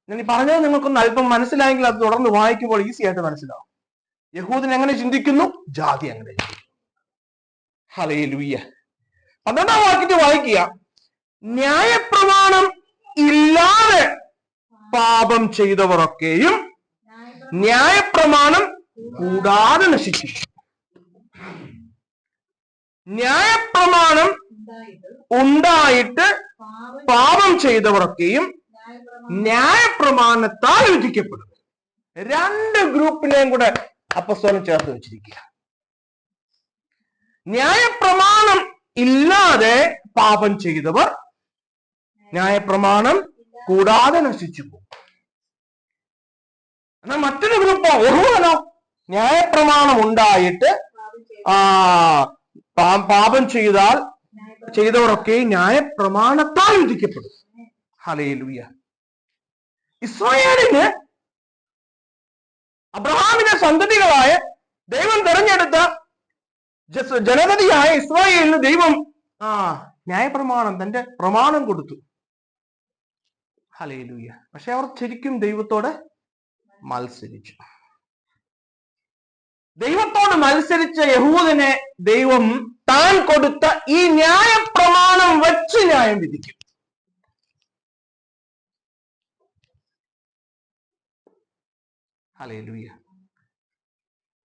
ഞാൻ ഈ പറഞ്ഞത് നിങ്ങൾക്കൊന്ന് അല്പം മനസ്സിലായെങ്കിൽ അത് തുടർന്ന് വായിക്കുമ്പോൾ ഈസി ആയിട്ട് മനസ്സിലാവും. യഹൂദൻ എങ്ങനെ ചിന്തിക്കുന്നു, ജാതി അങ്ങനെ ചിന്തിക്കുന്നു. ഹല്ലേലൂയ. 12-ാം വാക്യത്തിൽ വായിക്കുക, ന്യായപ്രമാണം ഇല്ലാതെ പാപം ചെയ്തവരൊക്കെയും ന്യായപ്രമാണം കൂടാതെ നശിച്ചു. ന്യായപ്രമാണം ഉണ്ടായിട്ട് പാപം ചെയ്തവരൊക്കെയും ന്യായപ്രമാണത്താൽ വിധിക്കപ്പെടും. രണ്ട് ഗ്രൂപ്പിനെയും കൂടെ അപ്പസ്തോലൻ ചേർത്ത് വെച്ചിരിക്കുക. ന്യായപ്രമാണം ഇല്ലാതെ പാപം ചെയ്തവർ ന്യായപ്രമാണം കൂടാതെ നശിച്ചു പോകും. എന്നാൽ മറ്റൊരു ഗ്രൂപ്പോ യഹൂദനോ ന്യായപ്രമാണം ഉണ്ടായിട്ട് പാപം ചെയ്തവരൊക്കെ ന്യായപ്രമാണത്താൽ വിധിക്കപ്പെടും. ഹല്ലേലൂയ. ഇസ്രായേലിന്, അബ്രഹാമിന്റെ സന്തതികളായ ദൈവം തെരഞ്ഞെടുത്ത ജനതയായ ഇസ്രായേലിന് ദൈവം ന്യായപ്രമാണം, തന്റെ പ്രമാണം കൊടുത്തു. ഹല്ലേലൂയ. പക്ഷെ അവർ ശരിക്കും ദൈവത്തോട് മത്സരിച്ചു. ദൈവത്തോട് മത്സരിച്ച യഹൂദനെ ദൈവം താൻ കൊടുത്ത ഈ ന്യായപ്രമാണം വെച്ച് ന്യായം വിധിക്കും. ഹല്ലേലൂയ.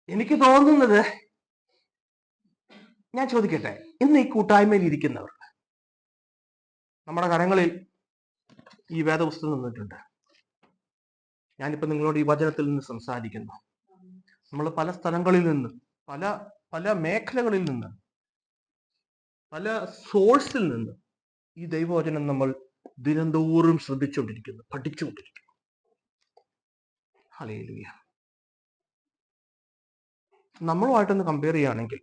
എനിക്ക് തോന്നുന്നത്, ഞാൻ ചോദിക്കട്ടെ, ഇന്ന് ഈ കൂട്ടായ്മയിൽ ഇരിക്കുന്നവർ, നമ്മുടെ കരങ്ങളിൽ ഈ വേദപുസ്തകം നിന്നിട്ടുണ്ട്. ഞാനിപ്പോ നിങ്ങളോട് ഈ വചനത്തിൽ നിന്ന് സംസാരിക്കുന്നു. നമ്മൾ പല സ്ഥലങ്ങളിൽ നിന്ന്, പല പല മേഖലകളിൽ നിന്ന്, പല സോഴ്സിൽ നിന്ന് ഈ ദൈവവചനം നമ്മൾ ദിനംതോറും ശ്രദ്ധിച്ചുകൊണ്ടിരിക്കുന്നു, പഠിച്ചുകൊണ്ടിരിക്കുന്നു. ഹല്ലേലൂയ. നമ്മളുമായിട്ടൊന്ന് കമ്പയർ ചെയ്യുകയാണെങ്കിൽ,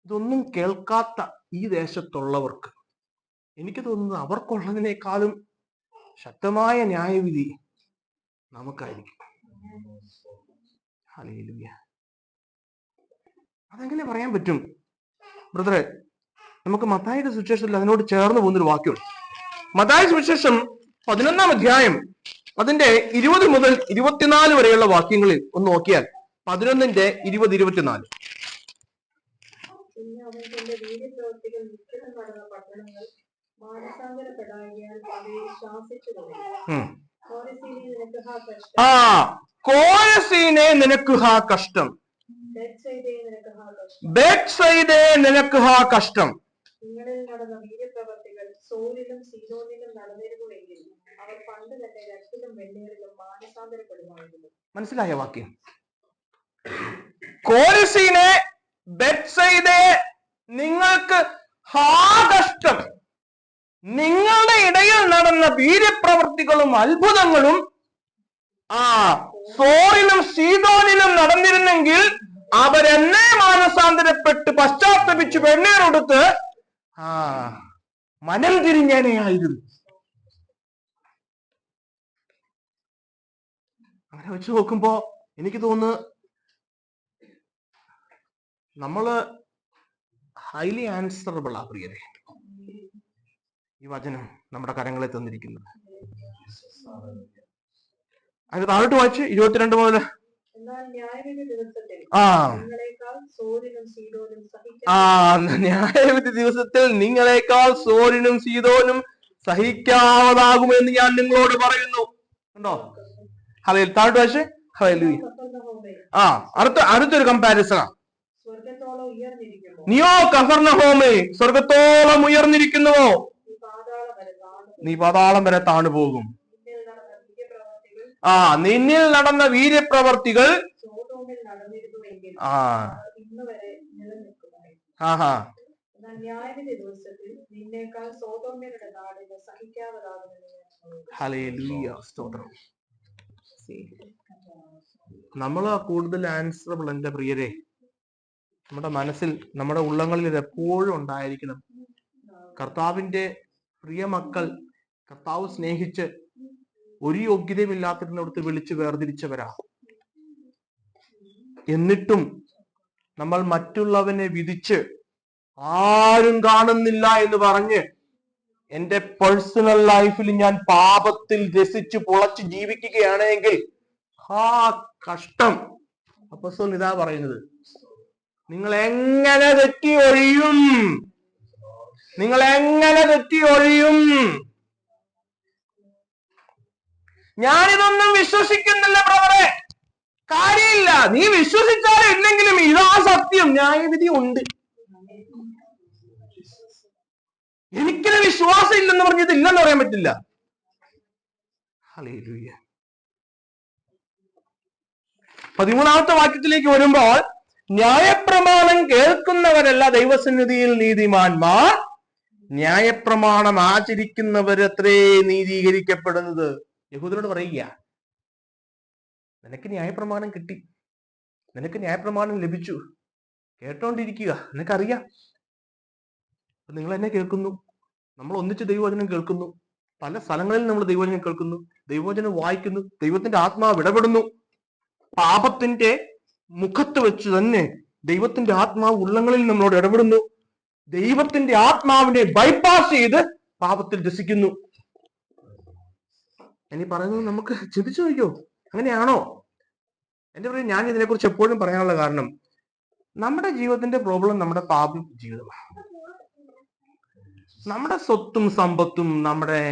ഇതൊന്നും കേൾക്കാത്ത ഈ ദേശത്തുള്ളവർക്ക് എനിക്ക് തോന്നുന്നത് അവർക്കുള്ളതിനേക്കാളും ശക്തമായ ന്യായവിധി നമുക്കായിരിക്കും. ഹല്ലേലൂയ. അതെങ്ങനെ പറയാൻ പറ്റും ബ്രദറെ? നമുക്ക് മത്തായിയുടെ സുവിശേഷത്തിൽ അതിനോട് ചേർന്ന് പോകുന്നൊരു വാക്യമുണ്ട്. മത്തായി സുവിശേഷം 11-ാം അധ്യായം അതിന്റെ 20 മുതൽ 24 വരെയുള്ള വാക്യങ്ങളിൽ ഒന്ന് നോക്കിയാൽ, 11-ന്റെ 20-24. പിന്നെ അവൻ തന്റെ വീര്യപ്രവൃത്തികൾ നിശ്ചലം നടന്ന പട്ടണങ്ങൾ മാനസാന്തരപ്പെടാൻ അവയെ ശാസിച്ചു തുടങ്ങി. കോരസീനെ നിനക്ക് ഹാ കഷ്ടം, ബേത്സയിദേ നിനക്ക് ഹാ കഷ്ടം. നിങ്ങളിൽ നടന്ന വീര്യപ്രവൃത്തികൾ സോരിലും സീദോനിലും നടന്നിരുന്നുവെങ്കിൽ അവർ പണ്ട് തന്നെ രക്തത്തിലും വെണ്ണീറിലും മാനസാന്തരപ്പെടുമായിരുന്നു. മനസ്സിലായ വാക്യം? കോരസീനെ, ബേത്സയിദേ നിങ്ങൾക്ക് ഹാ കഷ്ടം. നിങ്ങളുടെ ഇടയിൽ നടന്ന വീര്യപ്രവൃത്തികളും അത്ഭുതങ്ങളും സോറിലും സീദോനിലും നടന്നിരുന്നെങ്കിൽ അവരെന്നെ മാനസാന്തരപ്പെട്ട് പശ്ചാത്തപിച്ച് വെണ്ണീറെടുത്ത് മനം തിരിഞ്ഞേനെയായിരുന്നു. അങ്ങനെ വെച്ച് നോക്കുമ്പോ എനിക്ക് തോന്നുന്നു നമ്മള് ഹൈലി ആൻസറബിൾ ആ പ്രിയരെ. ഈ വചനം നമ്മുടെ കരങ്ങളെ തന്നിരിക്കുന്നത്. അത് താഴോട്ട് വായിച്ച് 22 മുതൽ. ന്യായവിധി ദിവസത്തിൽ നിങ്ങളെക്കാൾ സോരിനും സീതോനും സഹിക്കാവതാകുമെന്ന് ഞാൻ നിങ്ങളോട് പറയുന്നു. കണ്ടോ? താഴോട്ട് വായിച്ച്. അടുത്തൊരു കമ്പാരിസണാ. നീയോ കഫർന്നഹൂമേ, സ്വർഗത്തോളം ഉയർന്നിരിക്കുന്നുവോ, നീ പാതാളം വരെ താണു പോകും. നിന്നിൽ നടന്ന വീര്യപ്രവർത്തികൾ നമ്മള് കൂടുതൽ ആൻസറബിൾ. എന്റെ പ്രിയരെ, നമ്മുടെ മനസ്സിൽ, നമ്മുടെ ഉള്ളങ്ങളിൽ ഇത് എപ്പോഴും ഉണ്ടായിരിക്കണം. കർത്താവിന്റെ പ്രിയ മക്കൾ, കർത്താവ് സ്നേഹിച്ച് ഒരു യോഗ്യതയുമില്ലാത്തിടത്ത് വിളിച്ച് വേർതിരിച്ചവരാ. എന്നിട്ടും നമ്മൾ മറ്റുള്ളവനെ വിധിച്ച് ആരും കാണുന്നില്ല എന്ന് പറഞ്ഞ് എന്റെ പേഴ്സണൽ ലൈഫിൽ ഞാൻ പാപത്തിൽ രസിച്ച് പൊളച്ച് ജീവിക്കുകയാണെങ്കിൽ കഷ്ടം. അപ്പോസ്തലൻ ഇതാ പറയുന്നത്, നിങ്ങൾ എങ്ങനെ തെറ്റി ഒഴിയും, നിങ്ങൾ എങ്ങനെ തെറ്റി ഒഴിയും. ഞാനിതൊന്നും വിശ്വസിക്കുന്നില്ല ബ്രദറെ, കാര്യമില്ല. നീ വിശ്വസിച്ചാലും ഇല്ലെങ്കിലും ഇതാ സത്യം. ന്യായവിധി ഉണ്ട്. എനിക്കിത് വിശ്വാസം ഇല്ലെന്ന് പറഞ്ഞത് ഇല്ലെന്ന് പറയാൻ പറ്റില്ല. ഹല്ലേലൂയ. 13-ാമത്തെ വാക്യത്തിലേക്ക് വരുമ്പോൾ, ന്യായപ്രമാണം കേൾക്കുന്നവരല്ല ദൈവസന്നിധിയിൽ നീതിമാന്മാർ, ന്യായപ്രമാണം ആചരിക്കുന്നവരത്രേ നീതീകരിക്കപ്പെടുന്നത്. യഹൂദരോട് പറയുക, നിനക്ക് ന്യായപ്രമാണം കിട്ടി, നിനക്ക് ന്യായപ്രമാണം ലഭിച്ചു, കേട്ടോണ്ടിരിക്കുക, നിനക്കറിയാം. നിങ്ങൾ എന്നെ കേൾക്കുന്നു, നമ്മൾ ഒന്നിച്ച് ദൈവവചനം കേൾക്കുന്നു, പല സ്ഥലങ്ങളിൽ നമ്മൾ ദൈവവചനം കേൾക്കുന്നു, ദൈവവചനം വായിക്കുന്നു, ദൈവത്തിന്റെ ആത്മാവ് ഇടപെടുന്നു. പാപത്തിന്റെ മുഖത്ത് വെച്ച് തന്നെ ദൈവത്തിന്റെ ആത്മാവ് ഉള്ളങ്ങളിൽ നമ്മളോട് ഇടപെടുന്നു. ദൈവത്തിന്റെ ആത്മാവിനെ ബൈപ്പാസ് ചെയ്ത് പാപത്തിൽ രസിക്കുന്നു. ഇനി പറയുന്നത് നമുക്ക് ചിന്തിച്ചു നോക്കിയോ, അങ്ങനെയാണോ? എന്റെ പറയും, ഞാൻ ഇതിനെക്കുറിച്ച് എപ്പോഴും പറയാനുള്ള കാരണം, നമ്മുടെ ജീവിതത്തിന്റെ പ്രോബ്ലം നമ്മുടെ പാപ ജീവിതമാണ്. നമ്മുടെ സ്വത്തും സമ്പത്തും, നമ്മുടെ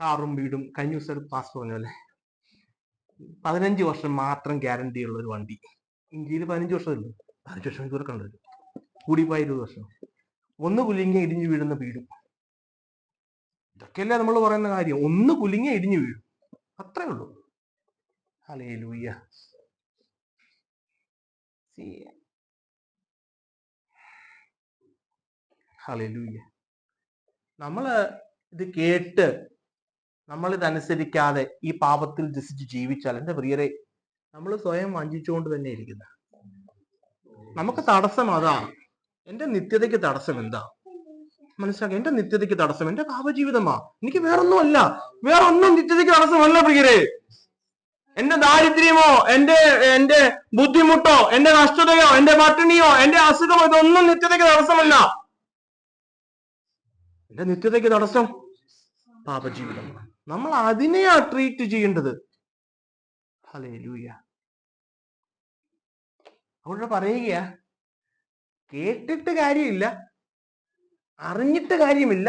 കാറും വീടും. കഴിഞ്ഞ ദിവസം ഒരു പാസ് പറഞ്ഞല്ലേ, 15 വർഷം മാത്രം ഗ്യാരണ്ടി ഉള്ള ഒരു വണ്ടി. ഇന്ത്യയിൽ 15 വർഷമല്ലോ, 15 വർഷം ഇതുവരെ കണ്ടത്, കൂടിപ്പോയ 20 വർഷം. ഒന്ന് കുലുങ്ങിയ ഇടിഞ്ഞു വീഴുന്ന വീടും. ഇതൊക്കെയല്ലേ നമ്മൾ പറയുന്ന കാര്യം. ഒന്ന് കുലുങ്ങിയ ഇടിഞ്ഞു വീഴും, അത്രേ ഉള്ളൂ. ഹല്ലേലൂയ. ഹല്ലേലൂയ. നമ്മള് ഇത് കേട്ട് നമ്മൾ ഇതനുസരിക്കാതെ ഈ പാപത്തിൽ രസിച്ച് ജീവിച്ചാൽ, എന്റെ പ്രിയരെ, നമ്മൾ സ്വയം വഞ്ചിച്ചുകൊണ്ട് തന്നെ ഇരിക്കുന്ന. നമുക്ക് തടസ്സം അതാ. എന്റെ നിത്യതയ്ക്ക് തടസ്സം എന്താ മനസ്സിലാക്കുക? എന്റെ നിത്യതയ്ക്ക് തടസ്സം എന്റെ പാപജീവിതമാ. എനിക്ക് വേറൊന്നുമല്ല, വേറൊന്നും നിത്യതയ്ക്ക് തടസ്സമല്ല പ്രിയരെ. എന്റെ ദാരിദ്ര്യമോ, എന്റെ ബുദ്ധിമുട്ടോ, എന്റെ നഷ്ടതയോ, എന്റെ പട്ടിണിയോ, എന്റെ അസുഖമോ, ഇതൊന്നും നിത്യതയ്ക്ക് തടസ്സമല്ല. എന്റെ നിത്യതയ്ക്ക് തടസ്സം പാപജീവിതമാണ്. നമ്മൾ അതിനെയാ ട്രീറ്റ് ചെയ്യേണ്ടത്. ഹല്ലേലൂയ. അവിടെ പറയുക, കേട്ടിട്ട് കാര്യമില്ല, അറിഞ്ഞിട്ട് കാര്യമില്ല,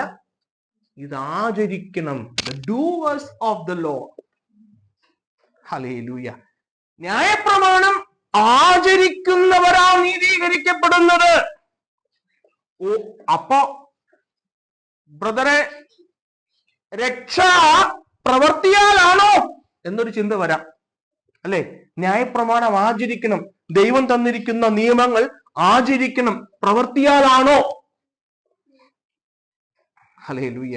ഇത് ആചരിക്കണം. The doers of the law. Hallelujah. ന്യായപ്രമാണം ആചരിക്കുന്നവരാ നീതീകരിക്കപ്പെടുന്നത്. അപ്പോ ബ്രദറെ, രക്ഷ പ്രവർത്തിയാലാണോ എന്നൊരു ചിന്ത വരാം, അല്ലെ? ന്യായപ്രമാണം ആചരിക്കണം, ദൈവം തന്നിരിക്കുന്ന നിയമങ്ങൾ ആചരിക്കണം, പ്രവർത്തിയാലാണോ? ഹല്ലേലൂയ.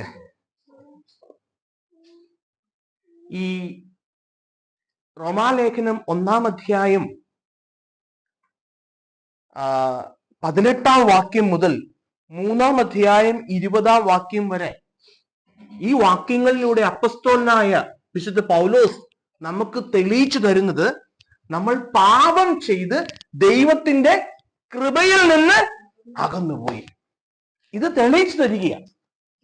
ഈ റോമാലേഖനം 1-ാം അധ്യായം 18-ാം വാക്യം മുതൽ 3-ാം അധ്യായം 20-ാം വാക്യം വരെ, ഈ വാക്യങ്ങളിലൂടെ അപ്പസ്തോലനായ വിശുദ്ധ പൗലോസ് നമുക്ക് തെളിയിച്ചു തരുന്നത്, നമ്മൾ പാപം ചെയ്ത് ദൈവത്തിന്റെ കൃപയിൽ നിന്ന് അകന്നുപോയി. ഇത് തെളിയിച്ചു തരികയാണ്.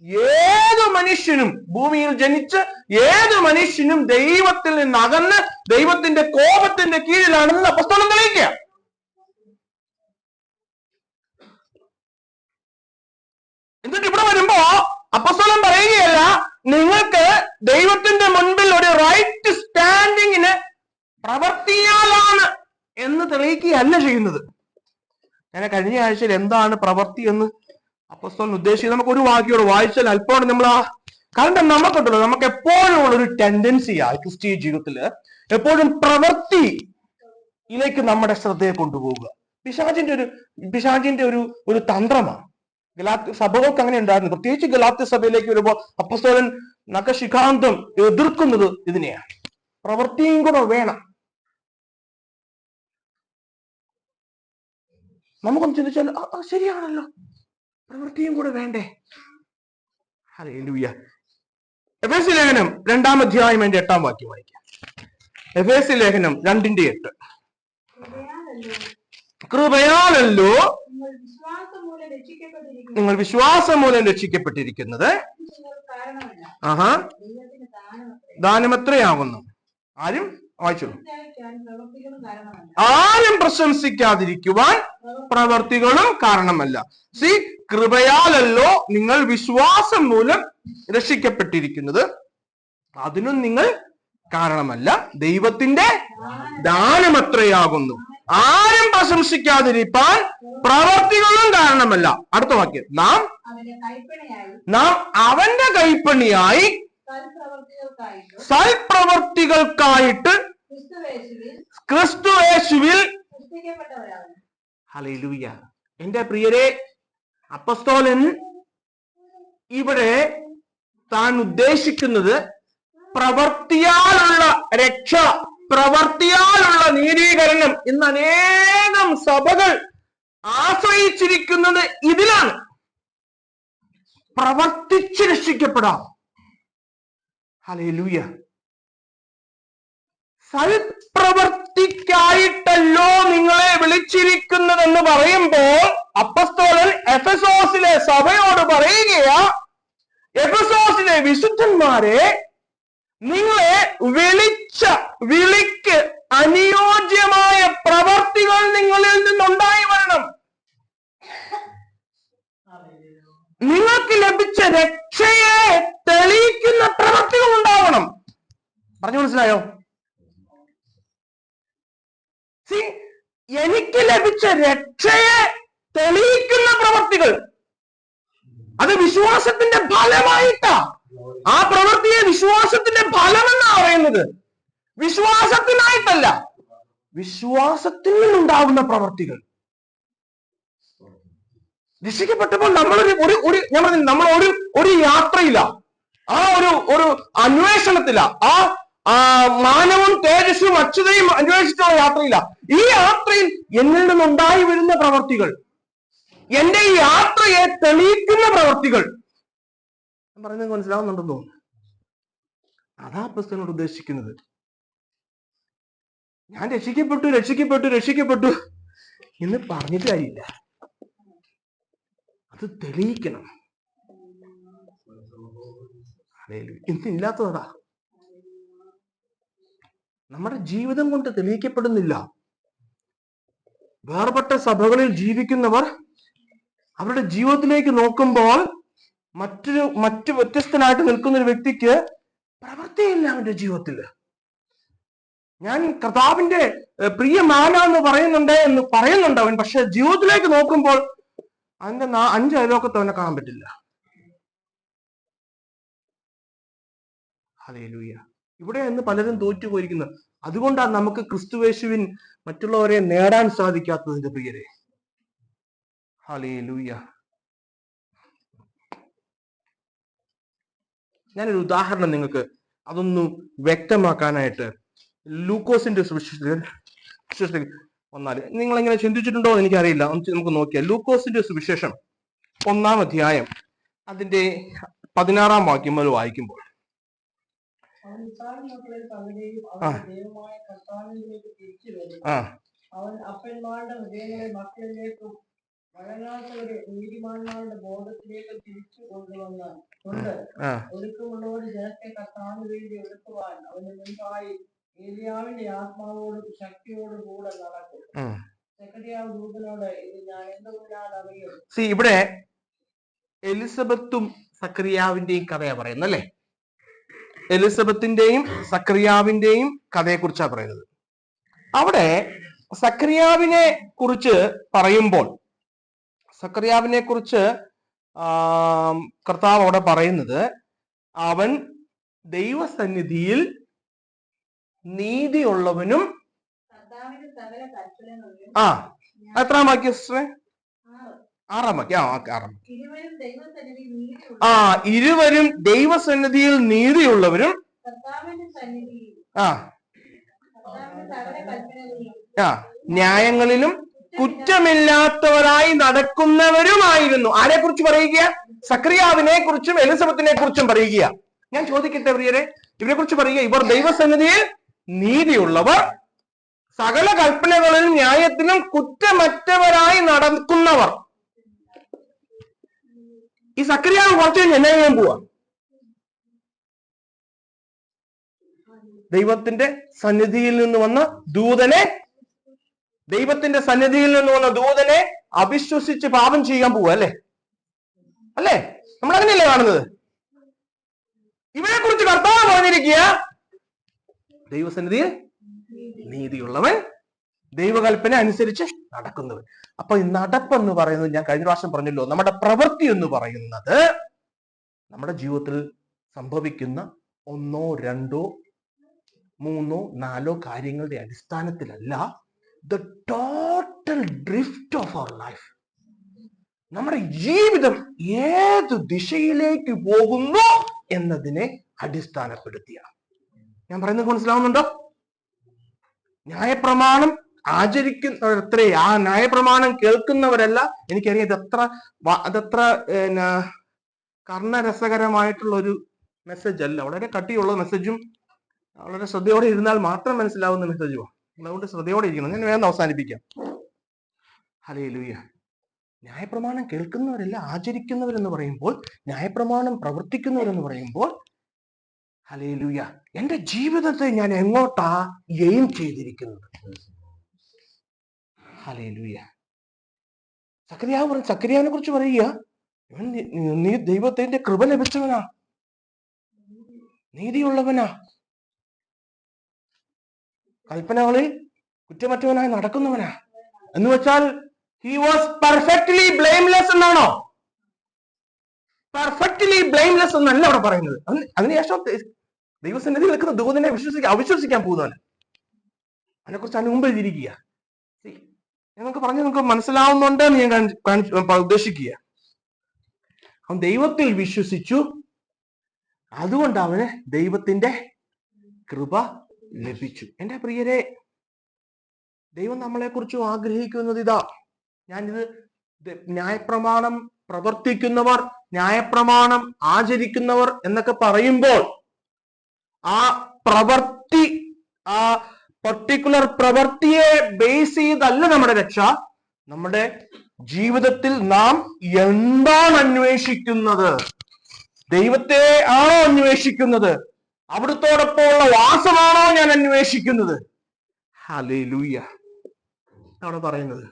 ഏതു മനുഷ്യനും, ഭൂമിയിൽ ജനിച്ച് ഏതു മനുഷ്യനും ദൈവത്തിൽ നിന്ന് അകന്ന് ദൈവത്തിന്റെ കോപത്തിന്റെ കീഴിലാണെന്ന് അപ്പോസ്തലൻ തെളിയിക്കുക. എന്നിട്ട് ഇവിടെ വരുമ്പോ അപ്പോസ്തലൻ പറയുകയല്ല നിങ്ങൾക്ക് ദൈവത്തിന്റെ മുൻപിൽ ഒരു റൈറ്റ് സ്റ്റാൻഡിങ്ങിന് പ്രവർത്തിയാലാണ് എന്ന് തെളിയിക്കുകയല്ല ചെയ്യുന്നത്. ഞാൻ കഴിഞ്ഞ ആഴ്ചയിൽ എന്താണ് പ്രവൃത്തി എന്ന് അപ്പോസ്തലൻ ഉദ്ദേശിച്ചത് നമുക്ക് ഒരു വാക്യോട് വായിച്ചാൽ അല്പം നമ്മൾ കാരണം നമുക്കുണ്ടല്ലോ, നമുക്ക് എപ്പോഴും ഉള്ളൊരു ടെൻഡൻസിയാ ക്രിസ്തീയ ജീവിതത്തില് എപ്പോഴും പ്രവൃത്തിയിലേക്ക് നമ്മുടെ ശ്രദ്ധയെ കൊണ്ടുപോവുക. പിശാചിന്റെ ഒരു തന്ത്രമാണ്. ഗലാത്യ സഭകൾക്ക് അങ്ങനെ ഉണ്ടായിരുന്നു. പ്രത്യേകിച്ച് ഗലാത്യ സഭയിലേക്ക് വരുമ്പോൾ അപ്പോസ്തലൻ നഖശിഖാന്തം എതിർക്കുന്നത് ഇതിനെയാണ്. പ്രവൃത്തിയും കൂടെ വേണം. നമുക്കൊന്ന് ചിന്തിച്ചാൽ ശരിയാണല്ലോ, പ്രവൃത്തിയും കൂടെ വേണ്ടേ? ഹല്ലേലൂയ. എഫേസ്യ ലേഖനം 2-ാം അധ്യായം 8-ാം വാക്യം വായിക്കാം. എഫേസ്യ ലേഖനം 2:8. കൃപയാലല്ലോ നിങ്ങൾ വിശ്വാസം മൂലം രക്ഷിക്കപ്പെട്ടിരിക്കുന്നത് ദാനമത്രയാകുന്നു. ആരും വായിച്ചോളൂ. ആരും പ്രശംസിക്കാതിരിക്കുവാൻ പ്രവർത്തികളും കാരണമല്ല. സി, കൃപയാലല്ലോ നിങ്ങൾ വിശ്വാസം മൂലം രക്ഷിക്കപ്പെട്ടിരിക്കുന്നത്, അതിനും നിങ്ങൾ കാരണമല്ല, ദൈവത്തിന്റെ ദാനമത്രയാകുന്നു. ആരും പ്രശംസിക്കാതിരിക്കാൻ പ്രവർത്തികളും കാരണമല്ല. അടുത്ത വാക്യം, നാം അവന്റെ കൈപ്പണിയായി സൽപ്രവർത്തികൾക്കായിട്ട് ക്രിസ്തുയേശുവിൽ. ഹല്ലേലൂയ. എന്റെ പ്രിയരെ, അപ്പോസ്തലൻ ഇവിടെ താൻ ഉദ്ദേശിക്കുന്നത് പ്രവൃത്തിയാലുള്ള രക്ഷ, പ്രവൃത്തിയാലുള്ള നീതീകരണം. ഇന്ന് അനേകം സഭകൾ ആശ്രയിച്ചിരിക്കുന്നത് ഇതിലാണ്. പ്രവർത്തിച്ച് രക്ഷിക്കപ്പെടാം. ഹല്ലേലൂയ. സൽപ്രവർത്തിക്കായിട്ടല്ലോ നിങ്ങളെ വിളിച്ചിരിക്കുന്നതെന്ന് പറയുമ്പോൾ അപ്പോസ്തലൻ എഫെസോസിലെ സഭയോട് പറയുകയാ, എഫെസോസിലെ വിശുദ്ധന്മാരെ, നിങ്ങളെ വിളിച്ച വിളിക്ക് അനുയോജ്യമായ പ്രവർത്തികൾ നിങ്ങളിൽ നിന്നുണ്ടായി വരണം. നിങ്ങൾക്ക് ലഭിച്ച രക്ഷയെ തെളിയിക്കുന്ന പ്രവർത്തികൾ ഉണ്ടാവണം. പറഞ്ഞു മനസ്സിലായോ? എനിക്ക് ലഭിച്ച രക്ഷയെ തെളിയിക്കുന്ന പ്രവർത്തികൾ, അത് വിശ്വാസത്തിന്റെ ഫലമായിട്ടാ. ആ പ്രവൃത്തിയെ വിശ്വാസത്തിന്റെ ഫലമെന്നാ പറയുന്നത്. വിശ്വാസത്തിനായിട്ടല്ല, വിശ്വാസത്തിൽ നിന്നുണ്ടാകുന്ന പ്രവർത്തികൾ. രക്ഷിക്കപ്പെട്ടപ്പോൾ നമ്മൾ ഒരു യാത്രയില്ല, ആ ഒരു അന്വേഷണത്തില, ആ മാനവും തേജസ്സും അച്യുതയും അന്വേഷിച്ചുള്ള യാത്രയില്ല. ഈ യാത്രയിൽ എന്നിൽ നിന്നുണ്ടായി വരുന്ന പ്രവർത്തികൾ, എന്റെ ഈ യാത്രയെ തെളിയിക്കുന്ന പ്രവർത്തികൾ. പറയുന്നത് മനസ്സിലാവുന്നുണ്ടെന്ന് തോന്നുന്നു. അതാ അപ്പോസ്തലൻ ഉദ്ദേശിക്കുന്നത്. ഞാൻ രക്ഷിക്കപ്പെട്ടു എന്ന് പറഞ്ഞിട്ട് കാര്യമില്ല, അത് തെളിയിക്കണം. ഇന്നില്ലാത്തതാ. നമ്മുടെ ജീവിതം കൊണ്ട് തെളിയിക്കപ്പെടുന്നില്ല. വേർപെട്ട സഭകളിൽ ജീവിക്കുന്നവർ അവരുടെ ജീവിതത്തിലേക്ക് നോക്കുമ്പോൾ മറ്റു വ്യത്യസ്തനായിട്ട് നിൽക്കുന്ന ഒരു വ്യക്തിക്ക് പ്രവൃത്തിയില്ല അവന്റെ ജീവിതത്തിൽ. ഞാൻ കർത്താവിന്റെ പ്രിയമാന എന്ന് പറയുന്നുണ്ട് അവൻ, പക്ഷെ ജീവിതത്തിലേക്ക് നോക്കുമ്പോൾ അതിന്റെ 5 അയലോക്കത്ത് അവനെ കാണാൻ പറ്റില്ല. ഹല്ലേലൂയ. ഇവിടെ നിന്ന് പലരും തോറ്റുപോയിരിക്കുന്നത്. അതുകൊണ്ടാണ് നമുക്ക് ക്രിസ്തുയേശുവിൻ മറ്റുള്ളവരെ നേടാൻ സാധിക്കാത്തതിന്റെ പ്രിയരെ. ഹല്ലേലൂയ. ഞാനൊരു ഉദാഹരണം നിങ്ങൾക്ക് അതൊന്ന് വ്യക്തമാക്കാനായിട്ട് ലൂക്കോസിന്റെ സുവിശേഷത്തിൽ വന്നാല് നിങ്ങൾ എങ്ങനെ ചിന്തിച്ചിട്ടുണ്ടോ എന്ന് എനിക്കറിയില്ല. നമുക്ക് നോക്കിയാൽ ലൂക്കോസിന്റെ സുവിശേഷം 1-ാം അധ്യായം അതിന്റെ 16-ാം വാക്യം മുതൽ വായിക്കുമ്പോൾ, അവൻ അപ്പന്മാരുടെ ഹൃദയങ്ങളെ മക്കളിലേക്കും വഴങ്ങാത്തവരെ നീതിമാന്മാരുടെ ബോധത്തിലേക്ക് തിരിച്ചു കൊണ്ട് ഒടുക്കമുള്ളവർ ജനത്തെ കർത്താവിന് വേണ്ടി എടുക്കുവാൻ അവന് മുൻപായി ഏലിയാവിന്റെ ആത്മാവോടും ശക്തിയോടും കൂടെ നടക്കും. സെക്കറിയാവ് ദൂതനോട് ഇത് ഞാൻ എന്തുകൊണ്ടാണ് അറിയും. ഇവിടെ എലിസബത്തും സക്കറിയാവിന്റെയും കഥയാ പറയുന്നത് അല്ലേ? എലിസബത്തിന്റെയും സക്കറിയാവിന്റെയും കഥയെ കുറിച്ചാ പറയുന്നത്. അവിടെ സക്കറിയാവിനെ കുറിച്ച് പറയുമ്പോൾ സക്കറിയാവിനെ കുറിച്ച് കർത്താവ് അവിടെ പറയുന്നത് അവൻ ദൈവസന്നിധിയിൽ നീതിയുള്ളവനും എത്രാം വാക്യം സിസ്റ്ററെ? 6-ാം വാക്യം. 6-ാം. ഇരുവരും ദൈവസന്നിധിയിൽ നീതിയുള്ളവരും ന്യായങ്ങളിലും കുറ്റമില്ലാത്തവരായി നടക്കുന്നവരുമായിരുന്നു. ആരെ കുറിച്ച് പറയുക? സക്കറിയാവിനെ കുറിച്ചും എലിസബത്തിനെ കുറിച്ചും പറയുക. ഞാൻ ചോദിക്കട്ടെ പ്രിയരെ, ഇവരെ കുറിച്ച് പറയുക, ഇവർ ദൈവസന്നിധിയിൽ നീതിയുള്ളവർ, സകല കൽപ്പനകളിലും ന്യായത്തിലും കുറ്റമറ്റവരായി നടക്കുന്നവർ. ഈ സക്കറിയാവ് കുറച്ച് കഴിഞ്ഞ് എന്നാ ചെയ്യാൻ പോവാ? ദൈവത്തിന്റെ സന്നിധിയിൽ നിന്ന് വന്ന ദൂതനെ അവിശ്വസിച്ച് പാപം ചെയ്യാൻ പോവുക അല്ലേ? അല്ലേ? നമ്മൾ അങ്ങനെയല്ലേ കാണുന്നത്? ഇവരെ കുറിച്ച് കർത്താവ് പറഞ്ഞിരിക്കുക, ദൈവസന്നിധിയിൽ നീതിയുള്ളവൻ, ദൈവകൽപ്പന അനുസരിച്ച് നടക്കുന്നവൻ. അപ്പൊ ഈ നടപ്പെന്ന് പറയുന്നത്, ഞാൻ കഴിഞ്ഞ പ്രാവശ്യം പറഞ്ഞല്ലോ, നമ്മുടെ പ്രവൃത്തി എന്ന് പറയുന്നത് നമ്മുടെ ജീവിതത്തിൽ സംഭവിക്കുന്ന 1, 2, 3, 4 കാര്യങ്ങളുടെ അടിസ്ഥാനത്തിലല്ല, the total drift of our life. നമ്മുടെ ജീവിതം ഏത് ദിശയിലേക്ക് പോകുന്നു എന്നതിനെ അടിസ്ഥാനപ്പെടുത്തിയാണ്. ഞാൻ പറയുന്നത് മനസ്സിലാവുന്നുണ്ടോ? ന്യായപ്രമാണം ആചരിക്കുന്നവരത്രേ, ആ ന്യായപ്രമാണം കേൾക്കുന്നവരല്ല. എനിക്കറിയാം അതത്ര കർണരസകരമായിട്ടുള്ള ഒരു മെസ്സേജ് അല്ല, വളരെ കട്ടിയുള്ള മെസ്സേജും വളരെ ശ്രദ്ധയോടെ ഇരുന്നാൽ മാത്രം മനസ്സിലാവുന്ന മെസ്സേജുമാണ്. അതുകൊണ്ട് ശ്രദ്ധയോടെ ഇരിക്കണം. ഞാൻ വേഗം അവസാനിപ്പിക്കാം. ഹല്ലേലൂയ. ന്യായപ്രമാണം കേൾക്കുന്നവരല്ല ആചരിക്കുന്നവരെന്ന് പറയുമ്പോൾ, ന്യായപ്രമാണം പ്രവർത്തിക്കുന്നവരെന്ന് പറയുമ്പോൾ, ഹല്ലേലൂയ, എന്റെ ജീവിതത്തെ ഞാൻ എങ്ങോട്ടാ എയിം ചെയ്തിരിക്കുന്നത്? ഹല്ലേലൂയ. സക്കറിയാവിനെ കുറിച്ച് പറയുക, നീ ദൈവത്തിന്റെ കൃപ ലഭിച്ചവനാ, നീതിയുള്ളവനാ, കൽപ്പനകളിൽ കുറ്റമറ്റവനായി നടക്കുന്നവനാ. എന്ന് വെച്ചാൽ he was perfectly blameless എന്നാണോ? പെർഫെക്റ്റ്ലി ബ്ലെയിംലെസ് എന്നല്ല അവിടെ പറയുന്നത്. അതിനുശേഷം ദൈവസന്നിധി നിൽക്കുന്ന ദൂതനെ അവിശ്വസിക്കാൻ പോകുന്നവന്, അതിനെക്കുറിച്ച് അതിന് മുമ്പ് എഴുതിയിരിക്കുക. ഞങ്ങൾക്ക് പറഞ്ഞ് നിങ്ങൾക്ക് മനസ്സിലാവുന്നുണ്ട് എന്ന് ഞാൻ ഉദ്ദേശിക്കുക. അവൻ ദൈവത്തിൽ വിശ്വസിച്ചു, അതുകൊണ്ട് അവന് ദൈവത്തിന്റെ കൃപ ലഭിച്ചു. എന്റെ പ്രിയരെ, ദൈവം നമ്മളെ കുറിച്ചും ആഗ്രഹിക്കുന്നത് ഇതാ. ഞാനിത് ന്യായപ്രമാണം പ്രവർത്തിക്കുന്നവർ, ന്യായപ്രമാണം ആചരിക്കുന്നവർ എന്നൊക്കെ പറയുമ്പോൾ ആ പ്രവൃത്തി, ആ പർട്ടിക്കുലർ പ്രവൃത്തിയെ ബേസ് ചെയ്തല്ല നമ്മുടെ രക്ഷ. നമ്മുടെ ജീവിതത്തിൽ നാം എന്താണ് അന്വേഷിക്കുന്നത്? ദൈവത്തെ ആണോ അന്വേഷിക്കുന്നത്? അവിടുത്തോടൊപ്പമുള്ള വാസമാണോ ഞാൻ അന്വേഷിക്കുന്നത്? ഹല്ലേലൂയ. അവിടെ പറയുന്നത്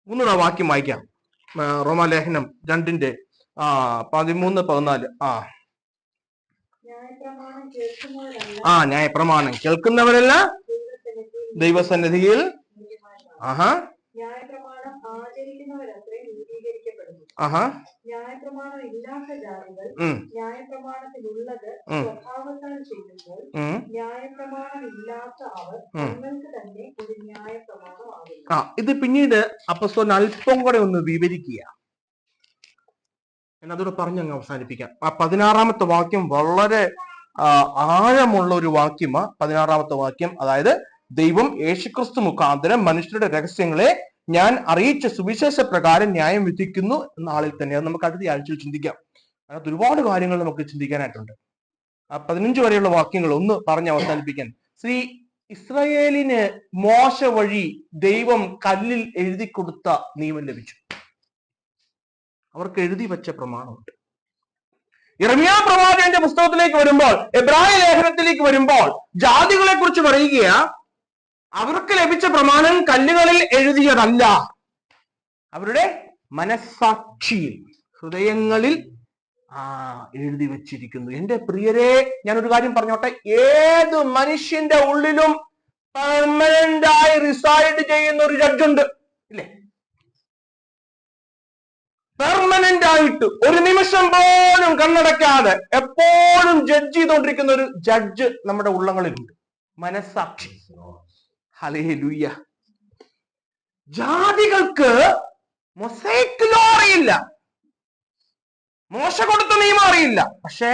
ഒന്നുകൂടെ വാക്യം വായിക്കാം. റോമാലേഖനം 2:13-14. ന്യായപ്രമാണം കേൾക്കുന്നവരല്ല ദൈവസന്നിധിയിൽ ന്യായപ്രമാണം ഇല്ലാത്ത ജാതികൾ ന്യായപ്രമാണത്തിലുള്ളത് സ്വഭാവത്താൽ ചെയ്യുമ്പോൾ ന്യായപ്രമാണം ഇല്ലാത്ത അവർ തങ്ങൾക്ക് തന്നെ ഒരു ന്യായപ്രമാണമാകുന്നു. ഇത് പിന്നീട് അപ്പോസ്തലൻ അല്പം കൂടെ ഒന്ന് വിവരിക്കുക. എന്നതോടെ പറഞ്ഞങ്ങ് അവസാനിപ്പിക്കാം. ആ 16-ാമത്തെ വാക്യം വളരെ ആഴമുള്ള ഒരു വാക്യമാ. 16-ാമത്തെ വാക്യം, അതായത് ദൈവം യേശുക്രിസ്തു മുഖാന്തരം മനുഷ്യരുടെ രഹസ്യങ്ങളെ ഞാൻ അറിയിച്ച സുവിശേഷ പ്രകാരം ന്യായം വിധിക്കുന്നു എന്ന ആളിൽ തന്നെ. അത് നമുക്ക് അടുത്ത ആഴ്ചയിൽ ചിന്തിക്കാം. അതിനകത്ത് ഒരുപാട് കാര്യങ്ങൾ നമുക്ക് ചിന്തിക്കാനായിട്ടുണ്ട്. ആ 15 വരെയുള്ള വാക്യങ്ങൾ ഒന്ന് പറഞ്ഞ് അവസാനിപ്പിക്കാൻ. ഇസ്രായേലിന് മോശ വഴി ദൈവം കല്ലിൽ എഴുതി കൊടുത്ത നിയമം ലഭിച്ചു. അവർക്ക് എഴുതി വെച്ച പ്രമാണമുണ്ട്. യിരെമ്യാ പ്രവാചകന്റെ പുസ്തകത്തിലേക്ക് വരുമ്പോൾ, എബ്രായ ലേഖനത്തിലേക്ക് വരുമ്പോൾ ജാതികളെ കുറിച്ച് പറയുക, അവർക്ക് ലഭിച്ച പ്രമാണം കല്ലുകളിൽ എഴുതിയതല്ല, അവരുടെ മനസ്സാക്ഷിയിൽ, ഹൃദയങ്ങളിൽ എഴുതി വെച്ചിരിക്കുന്നു. എന്റെ പ്രിയരെ, ഞാനൊരു കാര്യം പറഞ്ഞോട്ടെ. ഏത് മനുഷ്യന്റെ ഉള്ളിലും പെർമനന്റ് ആയി റിസൈഡ് ചെയ്യുന്ന ഒരു ജഡ്ജുണ്ട്, ഇല്ലേ? പെർമനന്റ് ആയിട്ട് ഒരു നിമിഷം പോലും കണ്ണടക്കാതെ എപ്പോഴും ജഡ്ജ് ചെയ്തുകൊണ്ടിരിക്കുന്ന ഒരു ജഡ്ജ് നമ്മുടെ ഉള്ളങ്ങളിലുണ്ട്, മനസ്സാക്ഷി. ഹല്ലേലൂയ. ജാതികൾക്ക് മൊസൈക്ക് ലോ അറിയില്ല, മോശ കൊടുത്ത നിയമം അറിയില്ല, പക്ഷേ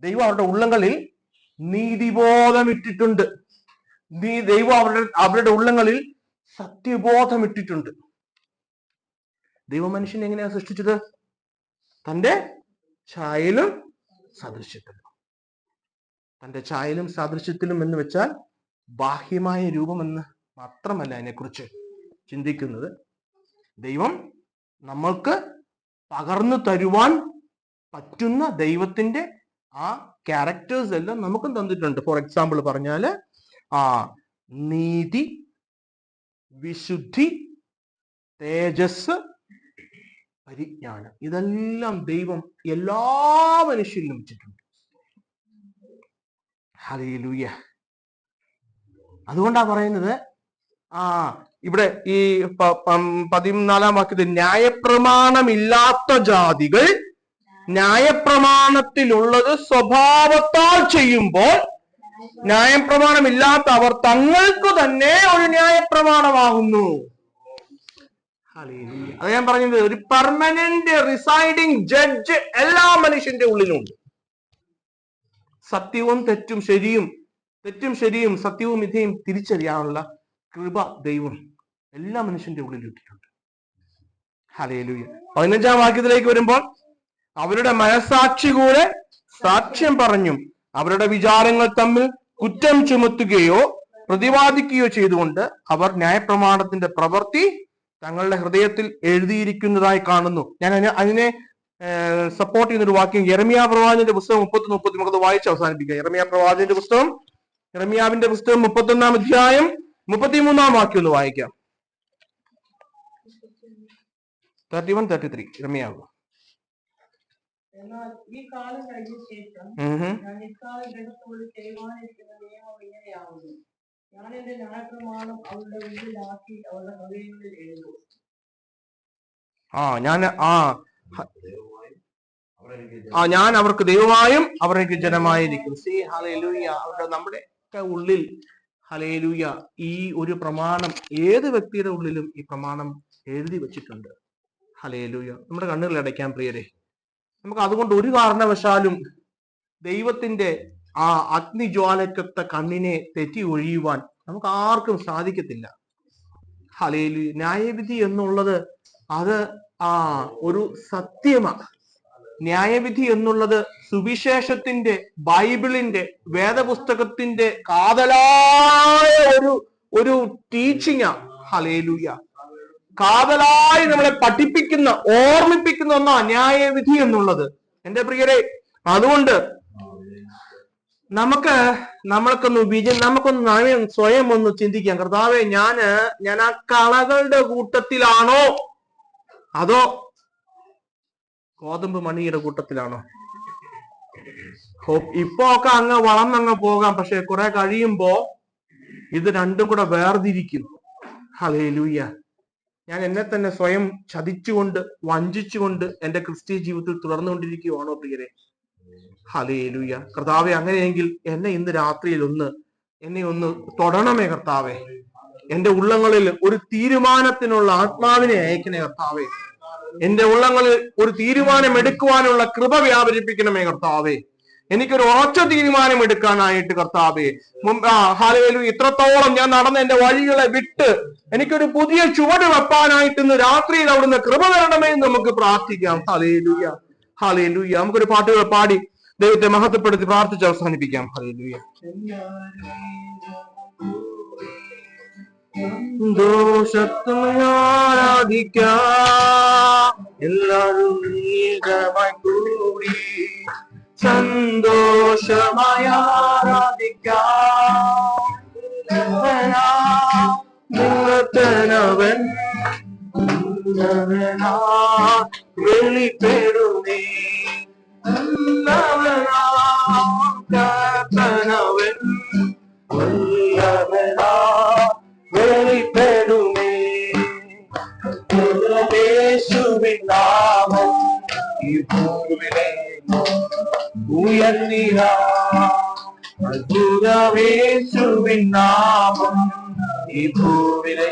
ദൈവം അവരുടെ ഉള്ളങ്ങളിൽ നീതിബോധം ഇട്ടിട്ടുണ്ട്. ദൈവം അവരുടെ ഉള്ളങ്ങളിൽ സത്യബോധം ഇട്ടിട്ടുണ്ട്. ദൈവ മനുഷ്യനെ എങ്ങനെയാണ് സൃഷ്ടിച്ചത്? തന്റെ ഛായയിലും സാദൃശ്യത്തിലും. തന്റെ ഛായയിലും സാദൃശ്യത്തിലും എന്ന് വെച്ചാൽ ബാഹ്യമായ രൂപമെന്ന് മാത്രമല്ല അതിനെക്കുറിച്ച് ചിന്തിക്കുന്നത്. ദൈവം നമ്മൾക്ക് പകർന്നു തരുവാൻ പറ്റുന്ന ദൈവത്തിന്റെ ആ ക്യാരക്ടേഴ്സ് എല്ലാം നമുക്കും തന്നിട്ടുണ്ട്. ഫോർ എക്സാമ്പിൾ പറഞ്ഞാല് നീതി, വിശുദ്ധി, തേജസ്, പരിജ്ഞാനം, ഇതെല്ലാം ദൈവം എല്ലാ മനുഷ്യരിലും വെച്ചിട്ടുണ്ട്. ഹല്ലേലൂയ. അതുകൊണ്ടാ പറയുന്നത്, ഇവിടെ ഈ 14-ാം വാക്യത്തിൽ, ന്യായപ്രമാണമില്ലാത്ത ജാതികൾ ന്യായപ്രമാണത്തിലുള്ളത് സ്വഭാവത്താൽ ചെയ്യുമ്പോൾ ന്യായപ്രമാണമില്ലാത്ത അവർ തങ്ങൾക്ക് തന്നെ ഒരു ന്യായപ്രമാണമാകുന്നു. അത് ഞാൻ പറഞ്ഞത്, ഒരു പെർമനന്റ് റിസൈഡിങ് ജഡ്ജ് എല്ലാ മനുഷ്യന്റെ ഉള്ളിലുണ്ട്. സത്യവും തെറ്റും ശരിയും, തെറ്റും ശരിയും, സത്യവും മിഥ്യയും തിരിച്ചറിയാനുള്ള കൃപ ദൈവം എല്ലാ മനുഷ്യന്റെ ഉള്ളിൽ ഇട്ടിട്ടുണ്ട്. ഹല്ലേലൂയ. 15-ാം വാക്യത്തിലേക്ക് വരുമ്പോൾ, അവരുടെ മനസാക്ഷി കൂടെ സാക്ഷ്യം പറഞ്ഞും അവരുടെ വിചാരങ്ങൾ തമ്മിൽ കുറ്റം ചുമത്തുകയോ പ്രതിവാദിക്കുകയോ ചെയ്തുകൊണ്ട് അവർ ന്യായപ്രമാണത്തിന്റെ പ്രവൃത്തി തങ്ങളുടെ ഹൃദയത്തിൽ എഴുതിയിരിക്കുന്നതായി കാണുന്നു. ഞാൻ അതിനെ സപ്പോർട്ട് ചെയ്യുന്ന ഒരു വാക്യം യിരെമ്യാ പ്രവാചകന്റെ പുസ്തകം 30-30 വായിച്ച് അവസാനിപ്പിക്കുക. യിരെമ്യാ പ്രവാചകന്റെ പുസ്തകം, യിരെമ്യാവിന്റെ പുസ്തകം 31-ാം അധ്യായം 33-ാം വാക്യം ഒന്ന് വായിക്കാം. 31-33 യിരെമ്യാവ്. എന്നാൽ ഈ കാലം കഴിഞ്ഞ ശേഷം ഞാൻ ഇക്കാലം ജനത്തോട് ചെയ്യുവാനിരിക്കുന്ന നിയമം ഇങ്ങനെയാവുന്നു. ഞാൻ എന്റെ ന്യായപ്രമാണം അവരുടെ ഉള്ളിലാക്കി അവരുടെ ഹൃദയങ്ങളിൽ എഴുതും. ഞാൻ അവർക്ക് ദൈവമായും അവർ എനിക്ക് ജനമായിരിക്കും. അവരുടെ നമ്മുടെ ഉള്ളിൽ ഹല്ലേലൂയ ഈ ഒരു പ്രമാണം ഏത് വ്യക്തിയുടെ ഉള്ളിലും ഈ പ്രമാണം എഴുതി വെച്ചിട്ടുണ്ട്. ഹല്ലേലൂയ. നമ്മുടെ കണ്ണുകൾ അടയ്ക്കാൻ പ്രിയരെ, നമുക്ക് അതുകൊണ്ട് ഒരു കാരണവശാലും ദൈവത്തിന്റെ ആ അഗ്നിജ്വാലക്കത്ത കണ്ണിനെ തെറ്റി ഒഴിയുവാൻ നമുക്ക് ആർക്കും സാധിക്കത്തില്ല. ഹല്ലേലൂയ. ന്യായവിധി എന്നുള്ളത് അത് ഒരു സത്യമാണ്. ന്യായവിധി എന്നുള്ളത് സുവിശേഷത്തിന്റെ, ബൈബിളിന്റെ, വേദപുസ്തകത്തിന്റെ കാതലായ ഒരു ടീച്ചിങ്ങാ. ഹല്ലേലൂയ. കാതലായി നമ്മളെ പഠിപ്പിക്കുന്ന, ഓർമ്മിപ്പിക്കുന്ന ഒന്നാ ന്യായവിധി എന്നുള്ളത്. എന്റെ പ്രിയരെ, അതുകൊണ്ട് നമുക്കൊന്ന് സ്വയം ഒന്ന് ചിന്തിക്കാം. കർത്താവേ, ഞാൻ ആ കളകളുടെ കൂട്ടത്തിലാണോ അതോ ഗോതമ്പ് മണിയുടെ കൂട്ടത്തിലാണോ? ഇപ്പൊ ഒക്കെ അങ്ങ് വളർന്നങ്ങ് പോകാം, പക്ഷെ കുറെ കഴിയുമ്പോ ഇത് രണ്ടും കൂടെ വേർതിരിക്കും. ഹല്ലേലൂയ. ഞാൻ എന്നെ തന്നെ സ്വയം ചതിച്ചുകൊണ്ട്, വഞ്ചിച്ചുകൊണ്ട് എന്റെ ക്രിസ്തീയ ജീവിതത്തിൽ തുടർന്നുകൊണ്ടിരിക്കുകയാണോ പ്രിയരെ? ഹല്ലേലൂയ. കർത്താവെ, അങ്ങനെയെങ്കിൽ എന്നെ ഇന്ന് രാത്രിയിൽ എന്നെ ഒന്ന് തൊടണമേ കർത്താവെ. എന്റെ ഉള്ളങ്ങളിൽ ഒരു തീരുമാനത്തിനുള്ള ആത്മാവിനെ അയക്കണേ കർത്താവെ. എന്റെ ഉള്ളങ്ങളിൽ ഒരു തീരുമാനം എടുക്കുവാനുള്ള കൃപ വ്യാപരിപ്പിക്കണമേ കർത്താവെ. എനിക്കൊരു ഉറച്ച തീരുമാനം എടുക്കാനായിട്ട് കർത്താവെ. ഹല്ലേലൂയ. ഇത്രത്തോളം ഞാൻ നടന്ന എന്റെ വഴികളെ വിട്ട് എനിക്കൊരു പുതിയ ചുവട് വെപ്പാനായിട്ട് ഇന്ന് രാത്രിയിൽ അവിടുന്ന് കൃപ തരണമേ എന്ന് നമുക്ക് പ്രാർത്ഥിക്കാം. ഹല്ലേലൂയ. ഹല്ലേലൂയ. നമുക്കൊരു പാട്ടുകൾ പാടി ദൈവത്തെ മഹത്വപ്പെടുത്തി പ്രാർത്ഥിച്ച് അവസാനിപ്പിക്കാം. ഹല്ലേലൂയ. സന്തോഷത്തോടെ ആരാധിക്കാം, എല്ലാവരും ഏകമായി കൂടി സന്തോഷമായി ആരാധിക്കാം. നിങ്ങൾക്കനവൻ വെളിപ്പെടുന്നേ, കർത്തനവൻ വെളിപ്പെടുമേ. യേശുവിൻ നാമം ഈ ഭൂമിയിലെ ഉയർന്നിടാ, അത്ഭുതമേശുവിൻ നാമം ഈ ഭൂമിയിലെ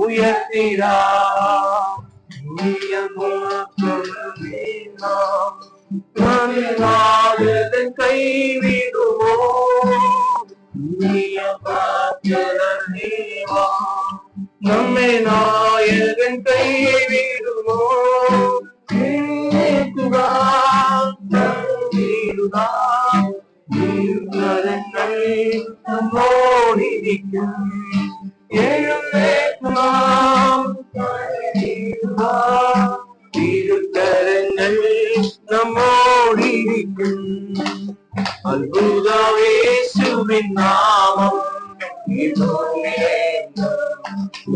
ഉയർത്തിടാ. കൈവിടുമോ നമ്മെ നായകൻ കൈവിടുമോ? നമ്മോടിരിക്കും തിരുക്കരങ്ങൾ നമ്മോടിരിക്കും. അത്ഭുതമേശുവിൻ നാമം ഈ ഭൂമിയിലെ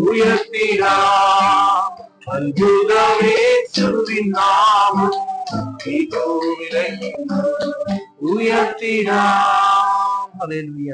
ഉയർത്തിടാം, അത്ഭുതമേശുവിൻ നാമം ഈ ഭൂമിയിലെ ഉയർത്തിടാം. ഹല്ലേലൂയ.